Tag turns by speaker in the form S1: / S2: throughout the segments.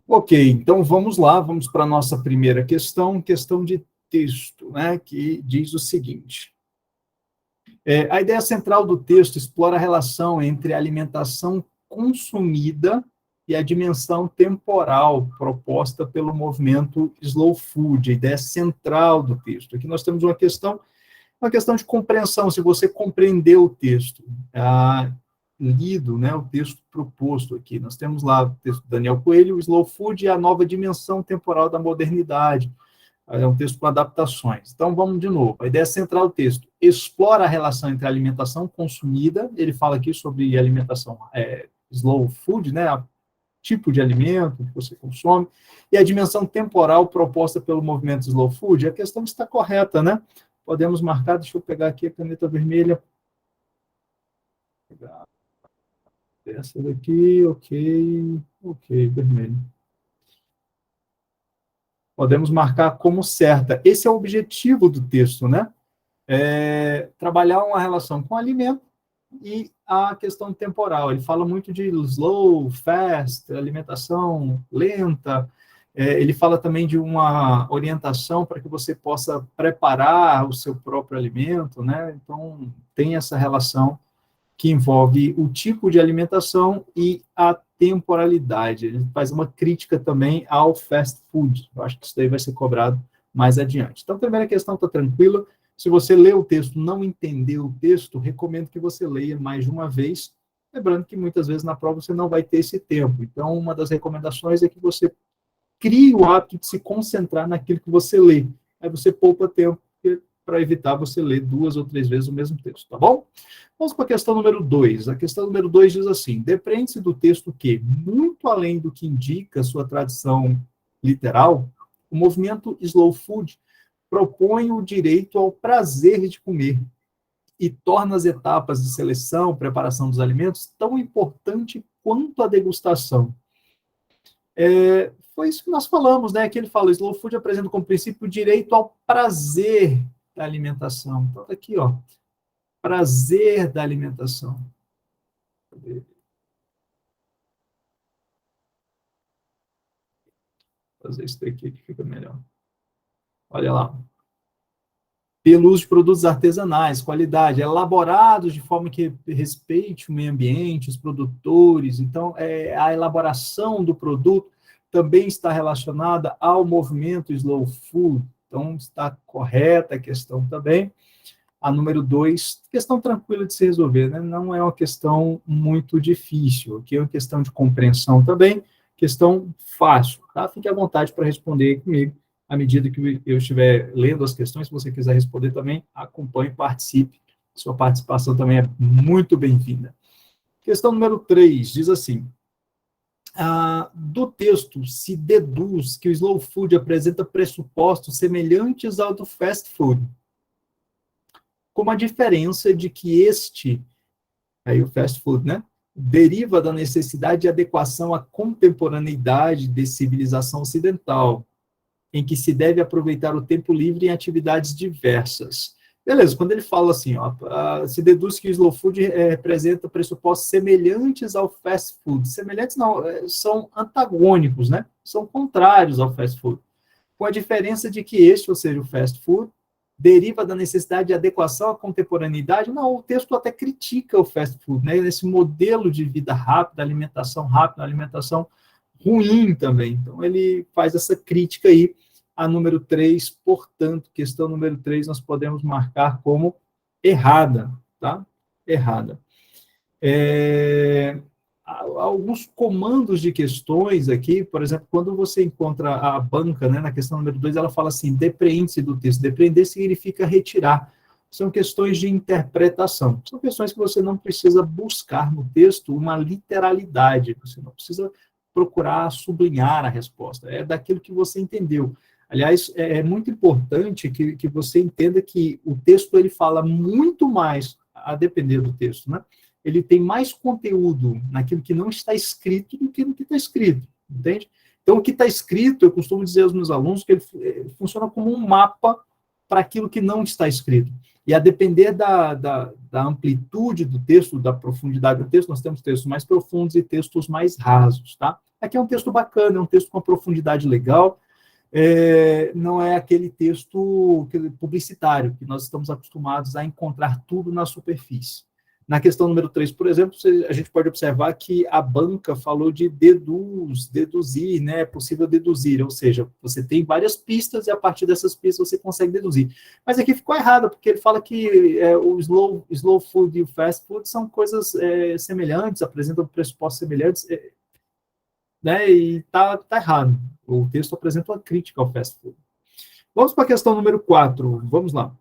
S1: Ok, então vamos lá, vamos para a nossa primeira questão, questão de texto, né, que diz o seguinte. A ideia central do texto explora a relação entre a alimentação consumida e a dimensão temporal proposta pelo movimento slow food, a ideia central do texto. Aqui nós temos uma questão de compreensão, se você compreendeu o texto, lido, né, o texto proposto aqui. Nós temos lá o texto do Daniel Coelho, o slow food e a nova dimensão temporal da modernidade. É um texto com adaptações. Então, vamos de novo. A ideia central do texto explora a relação entre a alimentação consumida, ele fala aqui sobre alimentação slow food, né, tipo de alimento que você consome, e a dimensão temporal proposta pelo movimento slow food. A questão está correta, né? Podemos marcar, deixa eu pegar aqui a caneta vermelha. Pegar essa daqui, ok, vermelho. Podemos marcar como certa. Esse é o objetivo do texto, né? Trabalhar uma relação com o alimento e a questão temporal. Ele fala muito de slow, fast, alimentação lenta. Ele fala também de uma orientação para que você possa preparar o seu próprio alimento, né? Então, tem essa relação que envolve o tipo de alimentação e a temporalidade. Ele faz uma crítica também ao fast food. Eu acho que isso daí vai ser cobrado mais adiante. Então, a primeira questão está tranquila. Se você lê o texto, não entendeu o texto, recomendo que você leia mais de uma vez, lembrando que muitas vezes na prova você não vai ter esse tempo. Então, uma das recomendações é que você crie o hábito de se concentrar naquilo que você lê. Aí você poupa tempo para evitar você ler 2 ou 3 vezes o mesmo texto, tá bom? Vamos para a questão número 2. A questão número 2 diz assim: depreende-se do texto que, muito além do que indica sua tradição literal, o movimento slow food propõe o direito ao prazer de comer e torna as etapas de seleção, preparação dos alimentos tão importante quanto a degustação. Foi isso que nós falamos, né? Que ele fala, slow food apresenta como princípio o direito ao prazer da alimentação. Então, tá aqui, ó, prazer da alimentação. Vou fazer isso daqui que fica melhor. Olha lá. Pelo uso de produtos artesanais, qualidade, elaborados de forma que respeite o meio ambiente, os produtores. Então, a elaboração do produto também está relacionada ao movimento slow food. Então, está correta a questão também. A número 2, questão tranquila de se resolver, né? Não é uma questão muito difícil, aqui é uma questão de compreensão também, questão fácil, tá? Fique à vontade para responder comigo, à medida que eu estiver lendo as questões. Se você quiser responder também, acompanhe, participe, sua participação também é muito bem-vinda. Questão número 3, diz assim: do texto se deduz que o slow food apresenta pressupostos semelhantes ao do fast food, como a diferença de que aí o fast food, né, deriva da necessidade de adequação à contemporaneidade de civilização ocidental, em que se deve aproveitar o tempo livre em atividades diversas. Beleza, quando ele fala assim, ó, se deduz que o slow food representa pressupostos semelhantes ao fast food. Semelhantes não, são antagônicos, né? São contrários ao fast food. Com a diferença de que este, ou seja, o fast food, deriva da necessidade de adequação à contemporaneidade. Não, o texto até critica o fast food, né? Esse modelo de vida rápida, alimentação ruim também. Então, ele faz essa crítica aí. A número 3, portanto, questão número 3, nós podemos marcar como errada, tá? Errada. Alguns comandos de questões aqui, por exemplo, quando você encontra a banca, né, na questão número 2, ela fala assim, depreende-se do texto. Depreender significa retirar. São questões de interpretação. São questões que você não precisa buscar no texto uma literalidade. Você não precisa procurar sublinhar a resposta. É daquilo que você entendeu. Aliás, é muito importante que você entenda que o texto ele fala muito mais, a depender do texto, né? Ele tem mais conteúdo naquilo que não está escrito do que no que está escrito, entende? Então, o que está escrito, eu costumo dizer aos meus alunos que ele funciona como um mapa para aquilo que não está escrito. E a depender da amplitude do texto, da profundidade do texto, nós temos textos mais profundos e textos mais rasos, tá? Aqui é um texto bacana, é um texto com uma profundidade legal, não é aquele texto publicitário, que nós estamos acostumados a encontrar tudo na superfície. Na questão número 3, por exemplo, a gente pode observar que a banca falou de deduzir, né? É possível deduzir, ou seja, você tem várias pistas e a partir dessas pistas você consegue deduzir. Mas aqui ficou errado, porque ele fala que o slow food e o fast food são coisas semelhantes, apresentam pressupostos semelhantes, né? E tá errado. O texto apresenta uma crítica ao fast food. Vamos para a questão número 4, vamos lá.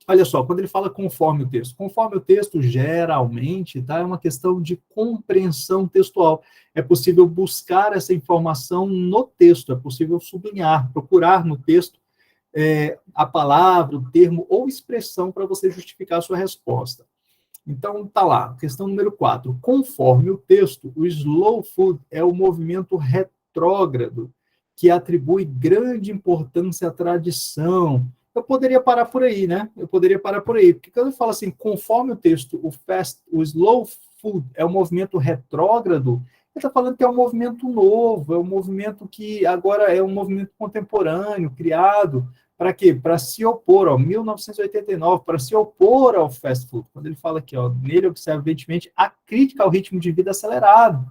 S1: Olha só, quando ele fala conforme o texto, geralmente, tá, é uma questão de compreensão textual. É possível buscar essa informação no texto, é possível sublinhar, procurar no texto a palavra, o termo ou expressão para você justificar a sua resposta. Então, tá lá, questão número 4. Conforme o texto, o slow food é o movimento retrógrado que atribui grande importância à tradição. Eu poderia parar por aí, né? Porque quando eu falo assim, conforme o texto, o slow food é um movimento retrógrado, ele está falando que é um movimento novo, é um movimento que agora é um movimento contemporâneo, criado, para quê? Para se opor, 1989, para se opor ao fast food. Quando ele fala aqui, nele observa, evidentemente, a crítica ao ritmo de vida acelerado.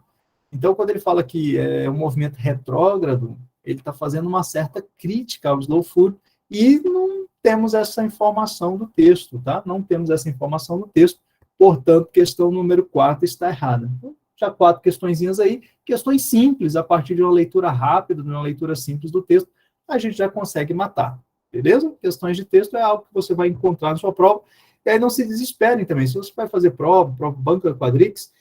S1: Então, quando ele fala que é um movimento retrógrado, ele está fazendo uma certa crítica ao slow food, e não temos essa informação do texto, tá? Não temos essa informação do texto, portanto, questão número 4 está errada. Então, já 4 questõezinhas aí, questões simples, a partir de uma leitura rápida, de uma leitura simples do texto, a gente já consegue matar, beleza? Questões de texto é algo que você vai encontrar na sua prova, e aí não se desesperem também, se você vai fazer prova banca Quadrix,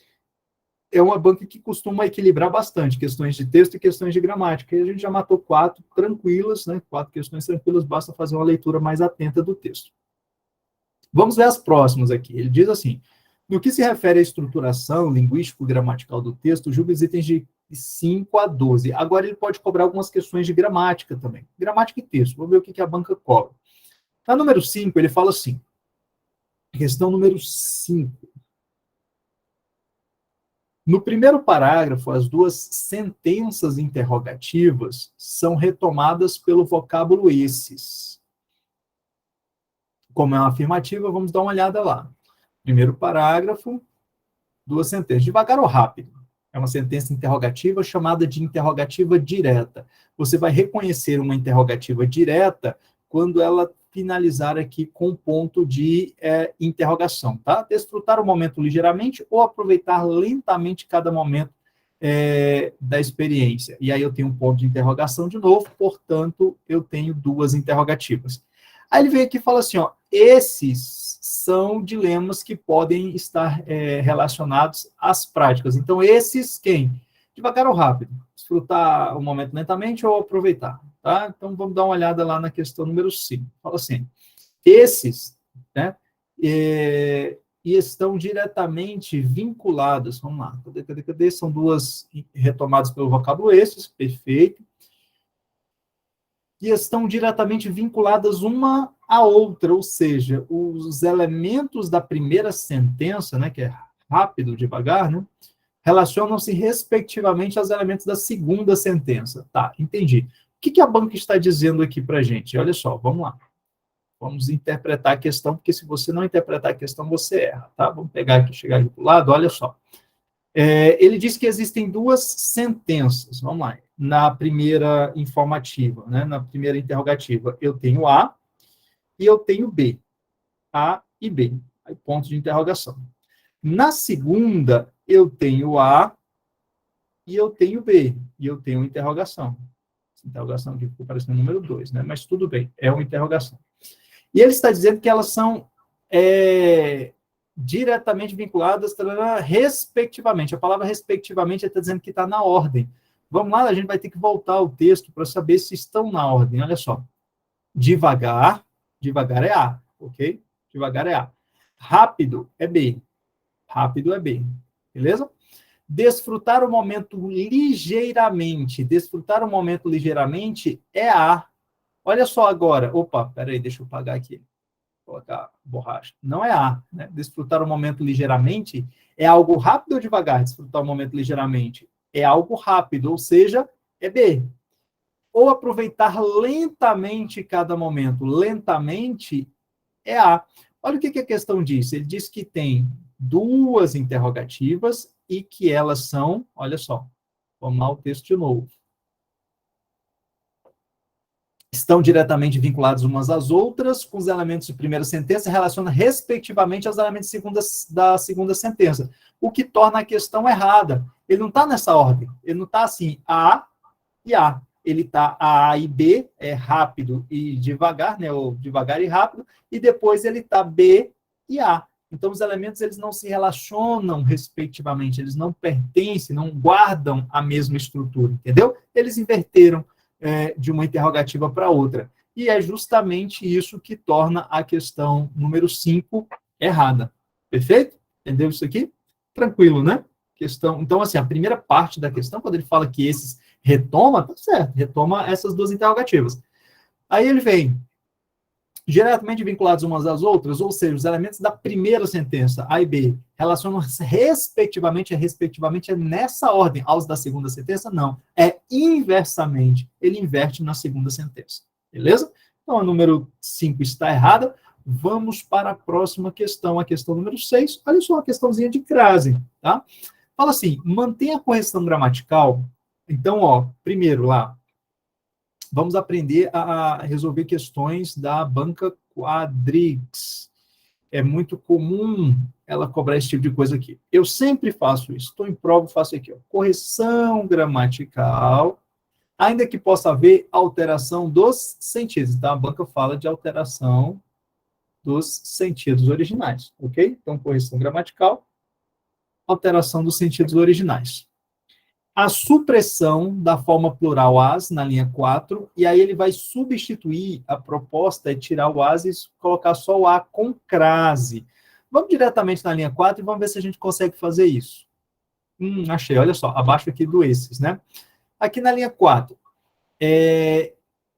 S1: é uma banca que costuma equilibrar bastante questões de texto e questões de gramática. E a gente já matou 4 tranquilas, né? 4 questões tranquilas, basta fazer uma leitura mais atenta do texto. Vamos ver as próximas aqui. Ele diz assim: no que se refere à estruturação linguístico-gramatical do texto, julgue os itens de 5 a 12. Agora ele pode cobrar algumas questões de gramática também. Gramática e texto. Vamos ver o que a banca cobra. Na número 5, ele fala assim. Questão número 5. No primeiro parágrafo, as 2 sentenças interrogativas são retomadas pelo vocábulo esses. Como é uma afirmativa, vamos dar uma olhada lá. Primeiro parágrafo, 2 sentenças. Devagar ou rápido? É uma sentença interrogativa chamada de interrogativa direta. Você vai reconhecer uma interrogativa direta quando ela finalizar aqui com ponto de interrogação, tá? Desfrutar o momento ligeiramente ou aproveitar lentamente cada momento da experiência. E aí eu tenho um ponto de interrogação de novo, portanto, eu tenho 2 interrogativas. Aí ele vem aqui e fala assim, esses são dilemas que podem estar relacionados às práticas. Então, esses quem? Devagar ou rápido? Desfrutar o momento lentamente ou aproveitar? Tá? Então, vamos dar uma olhada lá na questão número 5. Fala assim, esses, né, estão diretamente vinculados, vamos lá, cadê? São 2 retomadas pelo vocábulo esses, perfeito, e estão diretamente vinculadas uma à outra, ou seja, os elementos da primeira sentença, né, que é rápido, devagar, né, relacionam-se respectivamente aos elementos da segunda sentença. Tá, entendi. O que a banca está dizendo aqui para a gente? Olha só, vamos lá. Vamos interpretar a questão, porque se você não interpretar a questão, você erra, tá? Vamos pegar aqui, chegar aqui para o lado, olha só. Ele diz que existem 2 sentenças, vamos lá, na primeira informativa, né, na primeira interrogativa, eu tenho A e eu tenho B, A e B, aí ponto de interrogação. Na segunda, eu tenho A e eu tenho B, e eu tenho interrogação. Essa interrogação aqui ficou parecendo o número 2, né, mas tudo bem, é uma interrogação. E ele está dizendo que elas são diretamente vinculadas, respectivamente. A palavra respectivamente está dizendo que está na ordem. Vamos lá, a gente vai ter que voltar ao texto para saber se estão na ordem. Olha só. Devagar é A, ok? Devagar é A. Rápido é B. Rápido é B. Beleza? Desfrutar o momento ligeiramente. Desfrutar o momento ligeiramente é A. Olha só agora. Opa, peraí, deixa eu apagar aqui. Colocar borracha. Não é A, né? Desfrutar o momento ligeiramente é algo rápido ou devagar? Desfrutar o momento ligeiramente é algo rápido, ou seja, é B. Ou aproveitar lentamente cada momento. Lentamente é A. Olha o que a questão diz. Ele diz que tem duas interrogativas e que elas são, olha só, vamos lá o texto de novo. Estão diretamente vinculadas umas às outras, com os elementos de primeira sentença, relaciona respectivamente aos elementos da segunda sentença, o que torna a questão errada. Ele não está nessa ordem, ele não está assim, A e A. Ele está A e B, é rápido e devagar, né, ou devagar e rápido, e depois ele está B e A. Então, os elementos eles não se relacionam respectivamente, eles não pertencem, não guardam a mesma estrutura, entendeu? Eles inverteram de uma interrogativa para outra. E é justamente isso que torna a questão número 5 errada. Perfeito? Entendeu isso aqui? Tranquilo, né? Questão. Então, assim, a primeira parte da questão, quando ele fala que esses retoma, tá certo, retoma essas duas interrogativas. Aí ele vem, diretamente vinculados umas às outras, ou seja, os elementos da primeira sentença, A e B, relacionam respectivamente é nessa ordem, aos da segunda sentença, não, é inversamente, ele inverte na segunda sentença, beleza? Então, a número 5 está errada, vamos para a próxima questão, a questão número 6, olha só, uma questãozinha de crase, tá? Fala assim, mantenha a correção gramatical, então, ó, primeiro lá, vamos aprender a resolver questões da banca Quadrix. É muito comum ela cobrar esse tipo de coisa aqui. Eu sempre faço isso. Estou em prova, faço aqui. Ó. Correção gramatical, ainda que possa haver alteração dos sentidos. Então, a banca fala de alteração dos sentidos originais. Ok? Então, correção gramatical, alteração dos sentidos originais. A supressão da forma plural as, na linha 4, e aí ele vai substituir, a proposta é tirar o as e colocar só o a com crase. Vamos diretamente na linha 4 e vamos ver se a gente consegue fazer isso. Achei, olha só, abaixo aqui do esses, né? Aqui na linha 4,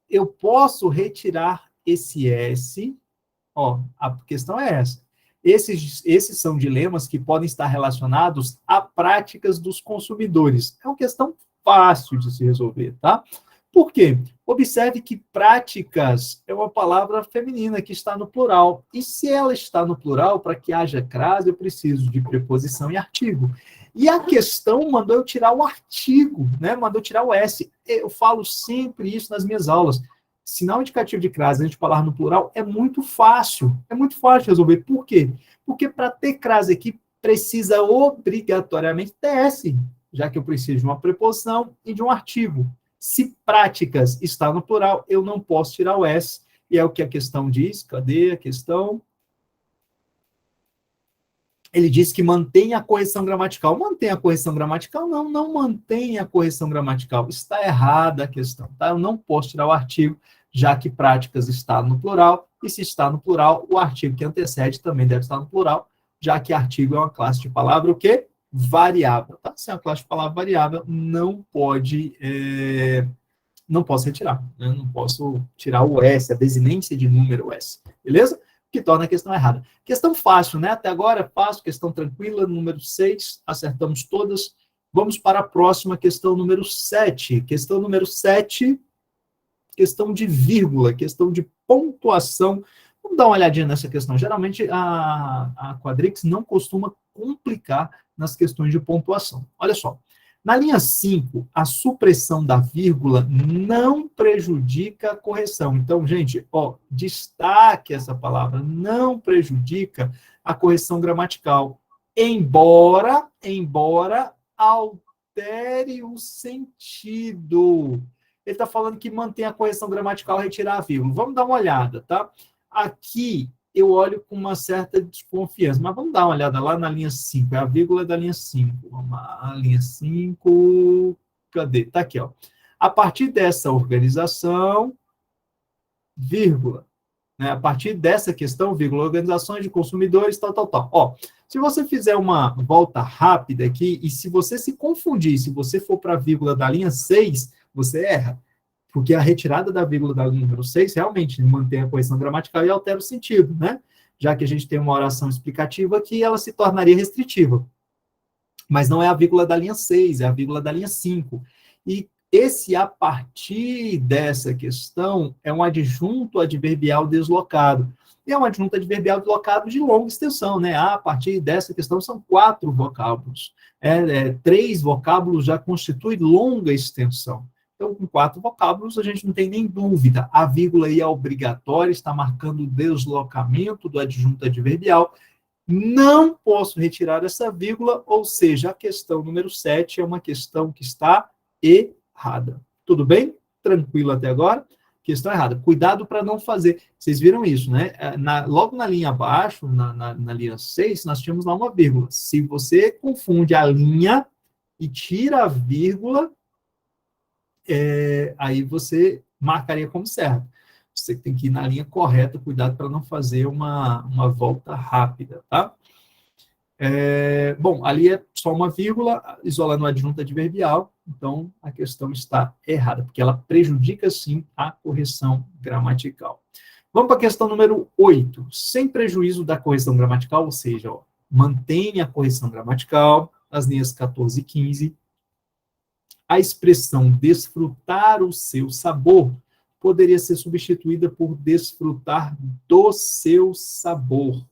S1: eu posso retirar esse S, ó, a questão é essa. Esses são dilemas que podem estar relacionados a práticas dos consumidores. É uma questão fácil de se resolver, tá? Por quê? Observe que práticas é uma palavra feminina que está no plural. E se ela está no plural, para que haja crase, eu preciso de preposição e artigo. E a questão mandou eu tirar o artigo, né? Mandou tirar o S. Eu falo sempre isso nas minhas aulas. Sinal indicativo de crase, a gente falar no plural, é muito fácil resolver. Por quê? Porque para ter crase aqui, precisa obrigatoriamente ter S, já que eu preciso de uma preposição e de um artigo. Se práticas está no plural, eu não posso tirar o S, e é o que a questão diz. Cadê a questão? Ele diz que mantém a correção gramatical. Mantém a correção gramatical? Não, não mantém a correção gramatical. Está errada a questão, tá? Eu não posso tirar o artigo, já que práticas está no plural, e se está no plural, o artigo que antecede também deve estar no plural, já que artigo é uma classe de palavra, o quê? Variável, tá? Se é uma classe de palavra variável, não posso retirar, né? Não posso tirar o S, a desinência de número S, beleza? Que torna a questão errada. Questão fácil, né? Até agora é fácil, questão tranquila, número 6, acertamos todas. Vamos para a próxima, questão número 7. Questão número 7, questão de vírgula, questão de pontuação. Vamos dar uma olhadinha nessa questão. Geralmente, a Quadrix não costuma complicar nas questões de pontuação. Olha só. Na linha 5, a supressão da vírgula não prejudica a correção. Então, gente, ó, destaque essa palavra, não prejudica a correção gramatical, embora altere o sentido. Ele está falando que mantém a correção gramatical, retirar a vírgula. Vamos dar uma olhada, tá? Aqui, eu olho com uma certa desconfiança, mas vamos dar uma olhada lá na linha 5, é a vírgula da linha 5. Vamos lá, linha 5, cadê? Tá aqui, ó. A partir dessa organização, vírgula, né? A partir dessa questão, vírgula, organizações de consumidores, tal. Ó, se você fizer uma volta rápida aqui, e se você se confundir, se você for para a vírgula da linha 6, você erra. Porque a retirada da vírgula da linha número 6 realmente mantém a correção gramatical e altera o sentido, né? Já que a gente tem uma oração explicativa aqui, ela se tornaria restritiva. mas não é a vírgula da linha 6, é a vírgula da linha 5. E esse a partir dessa questão é um adjunto adverbial deslocado. E é um adjunto adverbial deslocado de longa extensão, né? A partir dessa questão são 4 vocábulos. 3 vocábulos já constitui longa extensão. Então, com 4 vocábulos, a gente não tem nem dúvida. A vírgula aí é obrigatória, está marcando o deslocamento do adjunto adverbial. Não posso retirar essa vírgula, ou seja, a questão número 7 é uma questão que está errada. Tudo bem? Tranquilo até agora? Questão errada. Cuidado para não fazer. Vocês viram isso, né? Logo na linha abaixo, na linha 6, nós tínhamos lá uma vírgula. Se você confunde a linha e tira a vírgula, aí você marcaria como certo. Você tem que ir na linha correta, cuidado para não fazer uma volta rápida, tá? Bom, ali é só uma vírgula, isolando o adjunto adverbial, então a questão está errada, porque ela prejudica, sim, a correção gramatical. Vamos para a questão número 8. Sem prejuízo da correção gramatical, ou seja, mantém a correção gramatical, as linhas 14 e 15, a expressão desfrutar o seu sabor poderia ser substituída por desfrutar do seu sabor.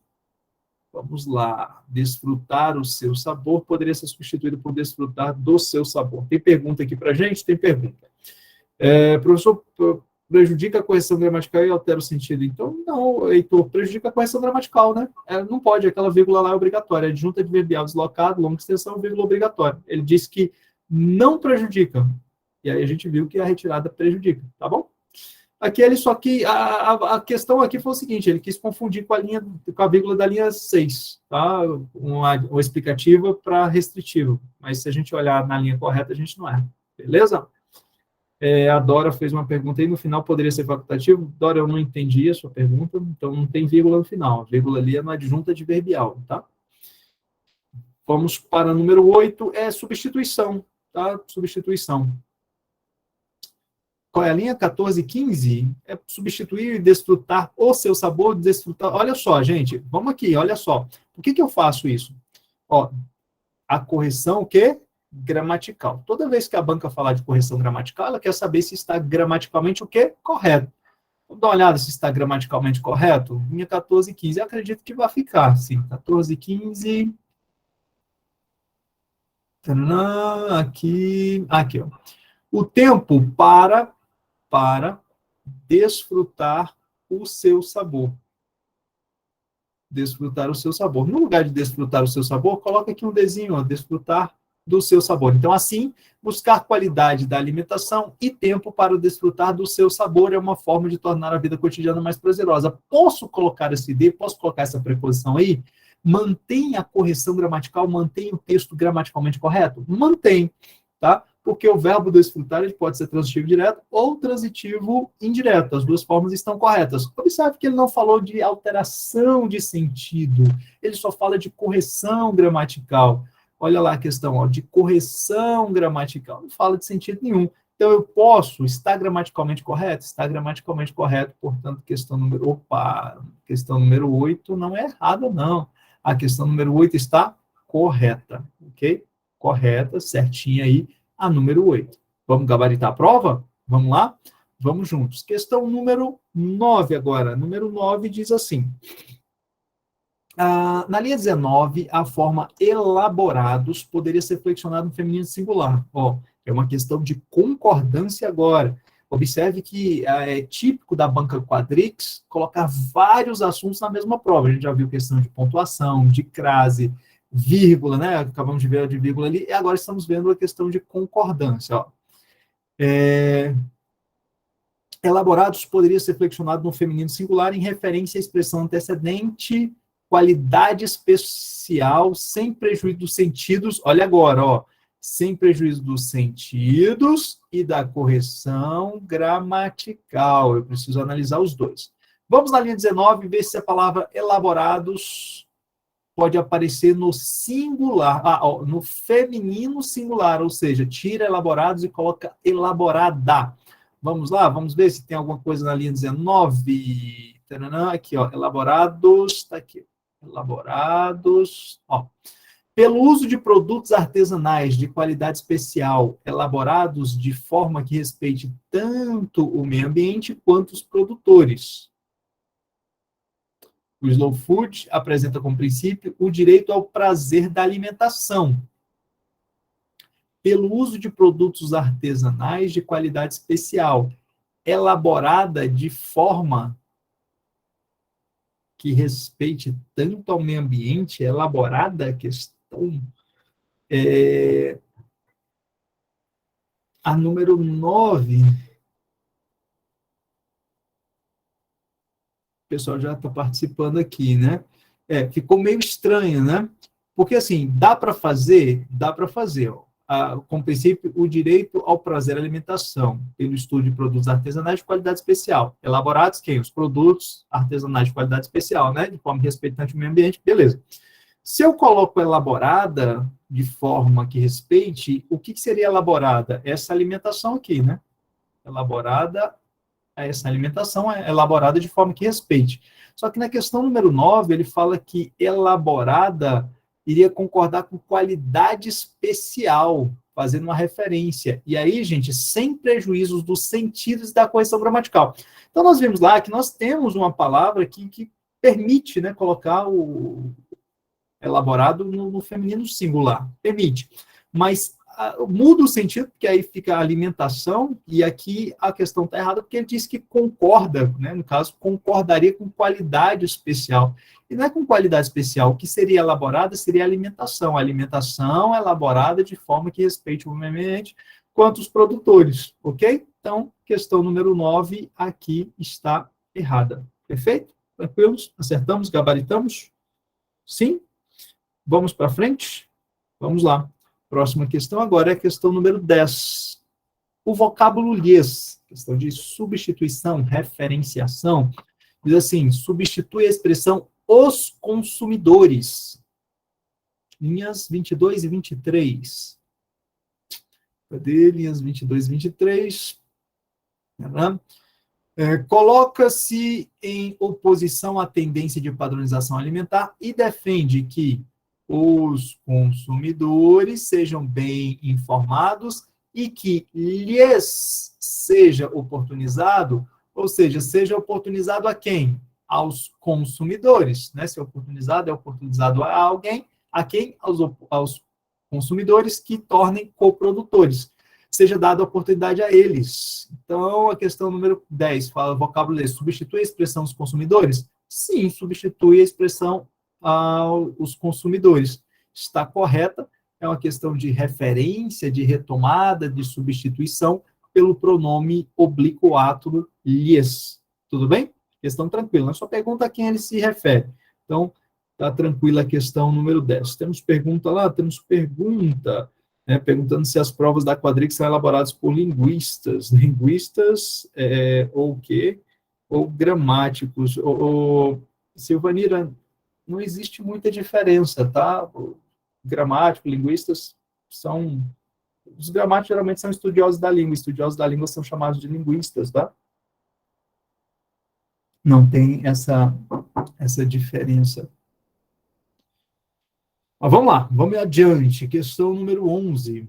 S1: Vamos lá. Desfrutar o seu sabor poderia ser substituído por desfrutar do seu sabor. Tem pergunta aqui para a gente? Tem pergunta. Professor, prejudica a correção gramatical e altera o sentido? Então, não, Heitor, prejudica a correção gramatical, né? Não pode, aquela vírgula lá é obrigatória. Adjunto adverbial deslocado, longa extensão, vírgula obrigatória. Ele disse que não prejudica. E aí a gente viu que a retirada prejudica, tá bom? Aqui ele só que a questão aqui foi o seguinte, ele quis confundir com a vírgula da linha 6, tá? Uma explicativa para restritiva. Mas se a gente olhar na linha correta, a gente não erra. Beleza? A Dora fez uma pergunta aí, no final poderia ser facultativo. Dora, eu não entendi a sua pergunta, então não tem vírgula no final. A vírgula ali é uma adjunta adverbial, tá? Vamos para o número 8, substituição, tá? Substituição. Qual é a linha? 14 e 15? É substituir e desfrutar o seu sabor, desfrutar. Olha só, gente, vamos aqui, olha só. Por que eu faço isso? Ó, a correção, o quê? Gramatical. Toda vez que a banca falar de correção gramatical, ela quer saber se está gramaticalmente o quê? Correto. Vamos dar uma olhada se está gramaticalmente correto? Linha 14 e 15, eu acredito que vai ficar, sim. 14 e 15. Aqui, ó. O tempo para desfrutar o seu sabor. Desfrutar o seu sabor. No lugar de desfrutar o seu sabor, coloca aqui um desenho, ó, desfrutar do seu sabor. Então, assim, buscar qualidade da alimentação e tempo para o desfrutar do seu sabor é uma forma de tornar a vida cotidiana mais prazerosa. Posso colocar esse D, posso colocar essa preposição aí? Mantém a correção gramatical, mantém o texto gramaticalmente correto? Mantém, tá? Porque o verbo desfrutar ele pode ser transitivo direto ou transitivo indireto. As duas formas estão corretas. Observe que ele não falou de alteração de sentido, ele só fala de correção gramatical. Olha lá a questão, ó, de correção gramatical. Não fala de sentido nenhum. Então, eu posso, está gramaticalmente correto? Está gramaticalmente correto, portanto, questão número 8 não é errada, não. A questão número 8 está correta, ok? Correta, certinha aí, a número 8. Vamos gabaritar a prova? Vamos lá? Vamos juntos. Questão número 9 agora. Número 9 diz assim. Na linha 19, a forma elaborados poderia ser flexionada no feminino singular. Ó, é uma questão de concordância agora. Observe que é típico da banca Quadrix colocar vários assuntos na mesma prova. A gente já viu questão de pontuação, de crase, vírgula, né? Acabamos de ver a de vírgula ali, e agora estamos vendo a questão de concordância. Ó. Elaborados poderia ser flexionado no feminino singular em referência à expressão antecedente, qualidade especial, sem prejuízo dos sentidos. Olha agora, ó. Sem prejuízo dos sentidos e da correção gramatical. Eu preciso analisar os dois. Vamos na linha 19 ver se a palavra elaborados pode aparecer no singular, no feminino singular, ou seja, tira elaborados e coloca elaborada. Vamos lá, vamos ver se tem alguma coisa na linha 19. Taranã, aqui, ó, elaborados, está aqui. Elaborados, ó. Pelo uso de produtos artesanais de qualidade especial, elaborados de forma que respeite tanto o meio ambiente quanto os produtores. O Slow Food apresenta como princípio o direito ao prazer da alimentação, pelo uso de produtos artesanais de qualidade especial, elaborada de forma que respeite tanto ao meio ambiente, elaborada a questão. A número 9, o pessoal já está participando aqui, né? Ficou meio estranho, né? Porque, assim, dá para fazer? Dá para fazer. Com princípio, o direito ao prazer à alimentação, pelo estudo de produtos artesanais de qualidade especial. Elaborados quem? Os produtos artesanais de qualidade especial, né? De forma respeitante ao meio ambiente, beleza. Se eu coloco elaborada de forma que respeite, o que seria elaborada? Essa alimentação aqui, né? Elaborada, essa alimentação é elaborada de forma que respeite. Só que na questão número 9, ele fala que elaborada iria concordar com qualidade especial, fazendo uma referência. E aí, gente, sem prejuízos dos sentidos da correção gramatical. Então, nós vimos lá que nós temos uma palavra que permite, né, colocar o elaborado no feminino singular. Permite. Mas muda o sentido, porque aí fica a alimentação, e aqui a questão está errada, porque ele diz que concorda, né? No caso, concordaria com qualidade especial. E não é com qualidade especial, o que seria elaborada seria a alimentação. A alimentação é elaborada de forma que respeite o meio ambiente quanto os produtores, ok? Então, questão número 9 aqui está errada. Perfeito? Tranquilos? Acertamos? Gabaritamos? Sim? Vamos para frente? Vamos lá. Próxima questão agora é a questão número 10. O vocábulo lhes, questão de substituição, referenciação, diz assim, substitui a expressão os consumidores. Linhas 22 e 23. Cadê? Linhas 22 e 23. Coloca-se em oposição à tendência de padronização alimentar e defende que os consumidores sejam bem informados e que lhes seja oportunizado, ou seja, seja oportunizado a quem? Aos consumidores, né? Se é oportunizado a alguém, a quem? Aos consumidores que tornem coprodutores. Seja dada a oportunidade a eles. Então, a questão número 10 fala, vocábulo substitui a expressão os consumidores? Sim, substitui a expressão aos consumidores. Está correta, é uma questão de referência, de retomada, de substituição pelo pronome oblíquo átono lhes. Tudo bem? Questão tranquila. Na sua pergunta a quem ele se refere. Então, está tranquila a questão número 10. Temos pergunta lá? Temos pergunta, né, perguntando se as provas da Quadrix são elaboradas por linguistas. Linguistas ou o quê? Ou gramáticos. Silvanira, não existe muita diferença, tá? O gramático, linguistas são... Os gramáticos geralmente são estudiosos da língua são chamados de linguistas, tá? Não tem essa diferença. Mas vamos lá, vamos adiante. Questão número 11.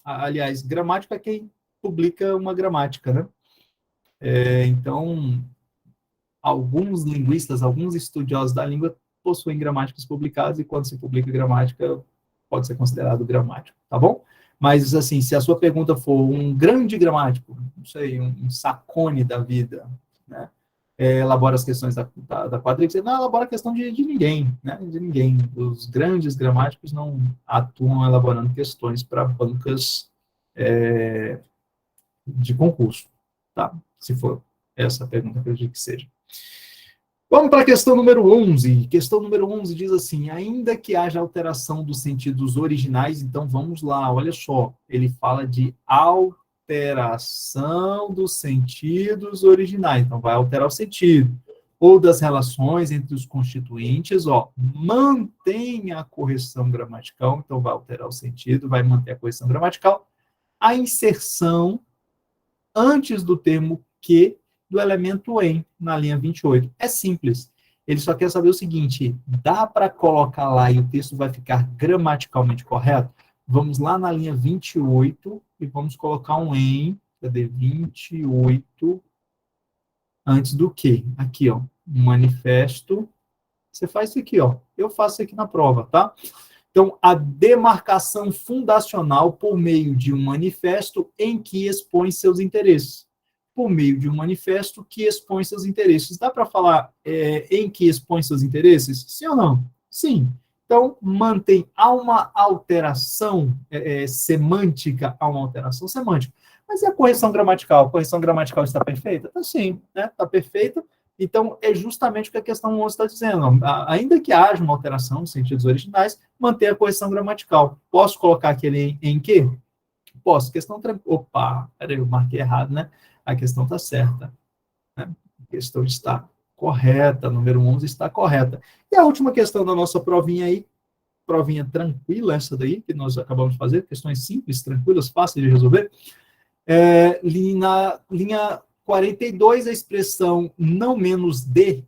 S1: Aliás, gramática é quem publica uma gramática, né? Então, alguns linguistas, alguns estudiosos da língua possuem gramáticas publicadas e quando se publica gramática, pode ser considerado gramático, tá bom? Mas, assim, se a sua pergunta for um grande gramático, não sei, um Sacone da vida, né? Elabora as questões da Quadrix, não elabora a questão de ninguém, né? De ninguém. Os grandes gramáticos não atuam elaborando questões para bancas de concurso, tá? Se for essa a pergunta, acredito que seja. Vamos para a questão número 11. Questão número 11 diz assim, ainda que haja alteração dos sentidos originais, então vamos lá, olha só, ele fala de alteração dos sentidos originais, então vai alterar o sentido, ou das relações entre os constituintes, mantém a correção gramatical, então vai alterar o sentido, vai manter a correção gramatical, a inserção antes do termo que do elemento em, na linha 28. É simples. Ele só quer saber o seguinte, dá para colocar lá e o texto vai ficar gramaticalmente correto? Vamos lá na linha 28 e vamos colocar um em, cadê? 28, antes do que? Aqui, ó, manifesto. Você faz isso aqui, ó. Eu faço isso aqui na prova, tá? Então, a demarcação fundacional por meio de um manifesto em que expõe seus interesses. Por meio de um manifesto que expõe seus interesses. Dá para falar em que expõe seus interesses? Sim ou não? Sim. Então, mantém, há uma alteração semântica, há uma alteração semântica. Mas e a correção gramatical? A correção gramatical está perfeita? Está sim, né? Está perfeita. Então, é justamente o que a questão 11 está dizendo. Ainda que haja uma alteração nos sentidos originais, manter a correção gramatical. Posso colocar aquele em quê? Posso. Questão... Opa, peraí, eu marquei errado, né? A questão está certa. Né? A questão está correta, número 11 está correta. E a última questão da nossa provinha aí, provinha tranquila, essa daí, que nós acabamos de fazer, questões simples, tranquilas, fáceis de resolver. Na linha 42, a expressão não menos de,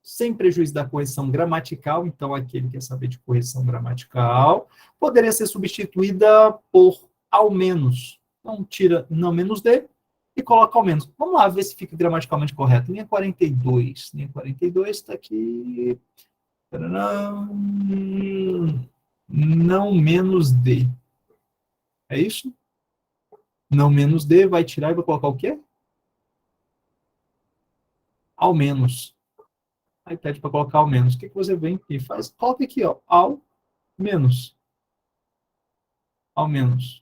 S1: sem prejuízo da correção gramatical, então aquele que quer saber de correção gramatical, poderia ser substituída por ao menos. Então, tira não menos de e coloca ao menos. Vamos lá ver se fica gramaticalmente correto. Linha 42. Linha 42 está aqui. Não menos de. É isso? Não menos de, vai tirar e vai colocar o quê? Ao menos. Aí pede para colocar ao menos. O que você vem e faz? Coloca aqui, ó, ao menos. Ao menos.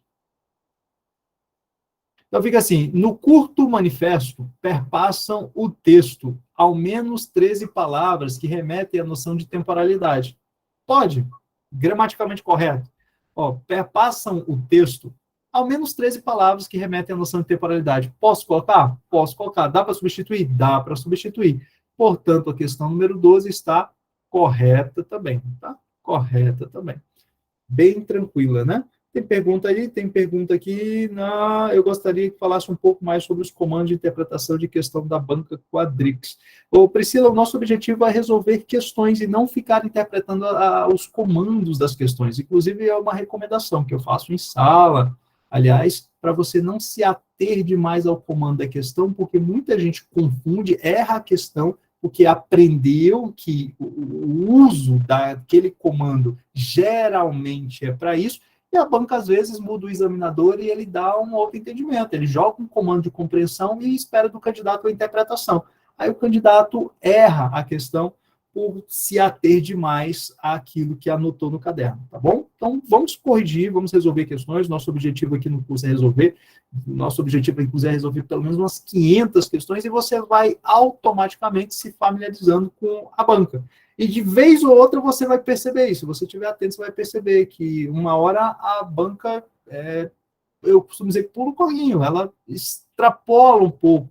S1: Então fica assim, no curto manifesto, perpassam o texto ao menos 13 palavras que remetem à noção de temporalidade. Pode, gramaticalmente correto. Ó, perpassam o texto ao menos 13 palavras que remetem à noção de temporalidade. Posso colocar? Posso colocar. Dá para substituir? Dá para substituir. Portanto, a questão número 12 está correta também, tá? Correta também. Bem tranquila, né? Tem pergunta aí, tem pergunta aqui. Eu gostaria que falasse um pouco mais sobre os comandos de interpretação de questão da banca Quadrix. Ô, Priscila, o nosso objetivo é resolver questões e não ficar interpretando os comandos das questões. Inclusive, é uma recomendação que eu faço em sala, aliás, para você não se ater demais ao comando da questão, porque muita gente confunde, erra a questão, porque aprendeu que o uso daquele comando geralmente é para isso, e a banca, às vezes, muda o examinador e ele dá um outro entendimento. Ele joga um comando de compreensão e espera do candidato a interpretação. Aí o candidato erra a questão por se ater demais àquilo que anotou no caderno, tá bom? Então, vamos corrigir, vamos resolver questões. Nosso objetivo aqui no curso é resolver. Nosso objetivo, inclusive, é resolver pelo menos umas 500 questões e você vai automaticamente se familiarizando com a banca. E de vez ou outra você vai perceber isso. Se você estiver atento, você vai perceber que uma hora a banca, eu costumo dizer que pula o corrinho, ela extrapola um pouco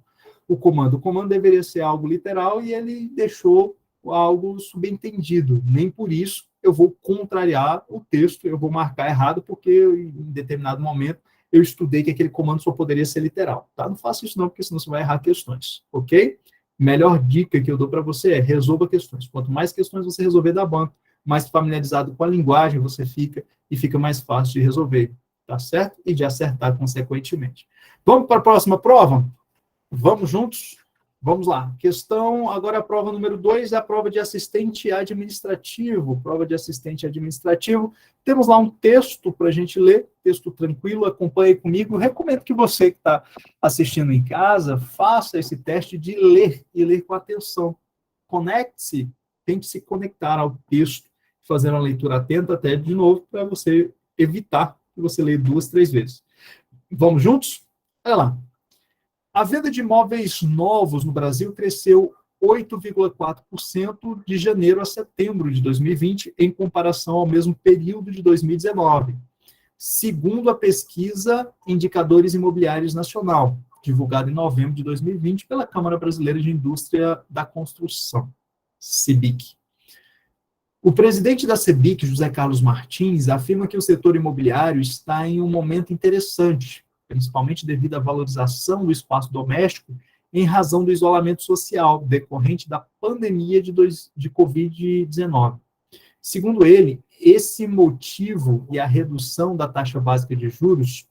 S1: o comando. O comando deveria ser algo literal e ele deixou algo subentendido. Nem por isso eu vou contrariar o texto, eu vou marcar errado, porque em determinado momento eu estudei que aquele comando só poderia ser literal. Tá? Não faça isso não, porque senão você vai errar questões. Ok? Melhor dica que eu dou para você é resolva questões. Quanto mais questões você resolver da banca, mais familiarizado com a linguagem você fica e fica mais fácil de resolver, tá certo? E de acertar consequentemente. Vamos para a próxima prova? Vamos juntos? Vamos lá. Questão, agora a prova número 2 é a prova de assistente administrativo. Prova de assistente administrativo. Temos lá um texto para a gente ler, texto tranquilo, acompanhe comigo. Eu recomendo que você que está assistindo em casa, faça esse teste de ler, e ler com atenção. Conecte-se, tente se conectar ao texto, fazer uma leitura atenta até de novo, para você evitar que você leia 2, 3 vezes. Vamos juntos? Olha lá. A venda de imóveis novos no Brasil cresceu 8,4% de janeiro a setembro de 2020, em comparação ao mesmo período de 2019, segundo a pesquisa Indicadores Imobiliários Nacional, divulgada em novembro de 2020 pela Câmara Brasileira de Indústria da Construção, CEBIC. O presidente da CEBIC, José Carlos Martins, afirma que o setor imobiliário está em um momento interessante, principalmente devido à valorização do espaço doméstico em razão do isolamento social decorrente da pandemia de Covid-19. Segundo ele, esse motivo e a redução da taxa básica de juros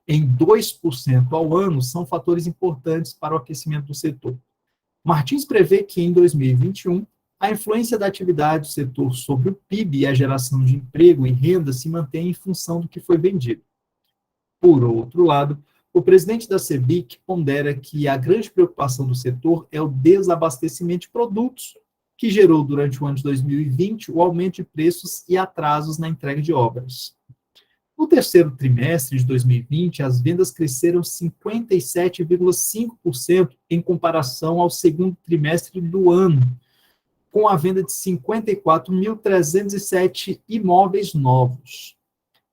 S1: em 2% ao ano são fatores importantes para o aquecimento do setor. Martins prevê que em 2021, a influência da atividade do setor sobre o PIB e a geração de emprego e renda se mantém em função do que foi vendido. Por outro lado, o presidente da CEBIC pondera que a grande preocupação do setor é o desabastecimento de produtos, que gerou durante o ano de 2020 o aumento de preços e atrasos na entrega de obras. No terceiro trimestre de 2020, as vendas cresceram 57,5% em comparação ao segundo trimestre do ano, com a venda de 54.307 imóveis novos.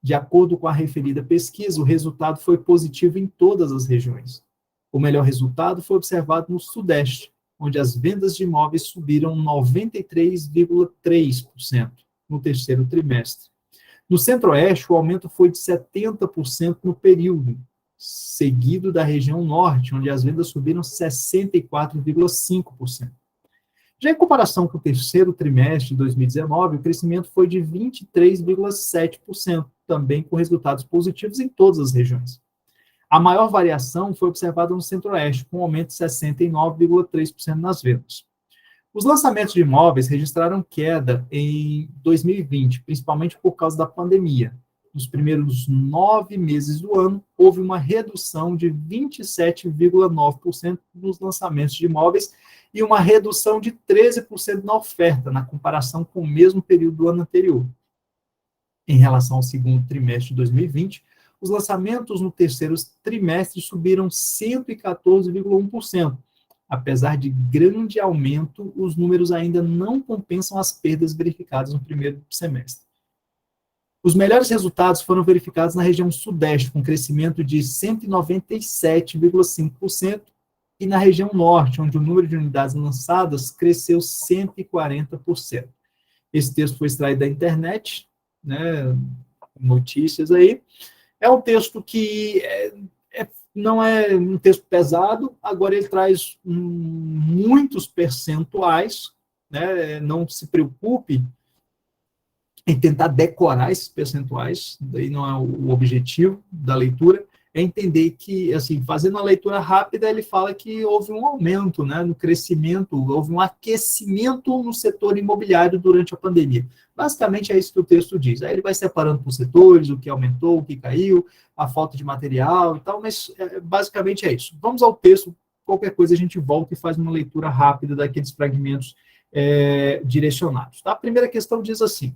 S1: De acordo com a referida pesquisa, o resultado foi positivo em todas as regiões. O melhor resultado foi observado no Sudeste, onde as vendas de imóveis subiram 93,3% no terceiro trimestre. No Centro-Oeste, o aumento foi de 70% no período, seguido da região Norte, onde as vendas subiram 64,5%. Já em comparação com o terceiro trimestre de 2019, o crescimento foi de 23,7%, também com resultados positivos em todas as regiões. A maior variação foi observada no Centro-Oeste, com um aumento de 69,3% nas vendas. Os lançamentos de imóveis registraram queda em 2020, principalmente por causa da pandemia. Nos primeiros 9 meses do ano, houve uma redução de 27,9% nos lançamentos de imóveis e uma redução de 13% na oferta, na comparação com o mesmo período do ano anterior. Em relação ao segundo trimestre de 2020, os lançamentos no terceiro trimestre subiram 114,1%. Apesar de grande aumento, os números ainda não compensam as perdas verificadas no primeiro semestre. Os melhores resultados foram verificados na região Sudeste, com crescimento de 197,5%, e na região Norte, onde o número de unidades lançadas cresceu 140%. Esse texto foi extraído da internet, né, notícias aí. É um texto que não é um texto pesado, agora ele traz muitos percentuais, né? Não se preocupe em tentar decorar esses percentuais, daí não é o objetivo da leitura, é entender que, assim, fazendo uma leitura rápida, ele fala que houve um aumento, né, no crescimento, houve um aquecimento no setor imobiliário durante a pandemia. Basicamente é isso que o texto diz. Aí ele vai separando por setores, o que aumentou, o que caiu, a falta de material e tal, mas basicamente é isso. Vamos ao texto, qualquer coisa a gente volta e faz uma leitura rápida daqueles fragmentos direcionados. Tá? A primeira questão diz assim: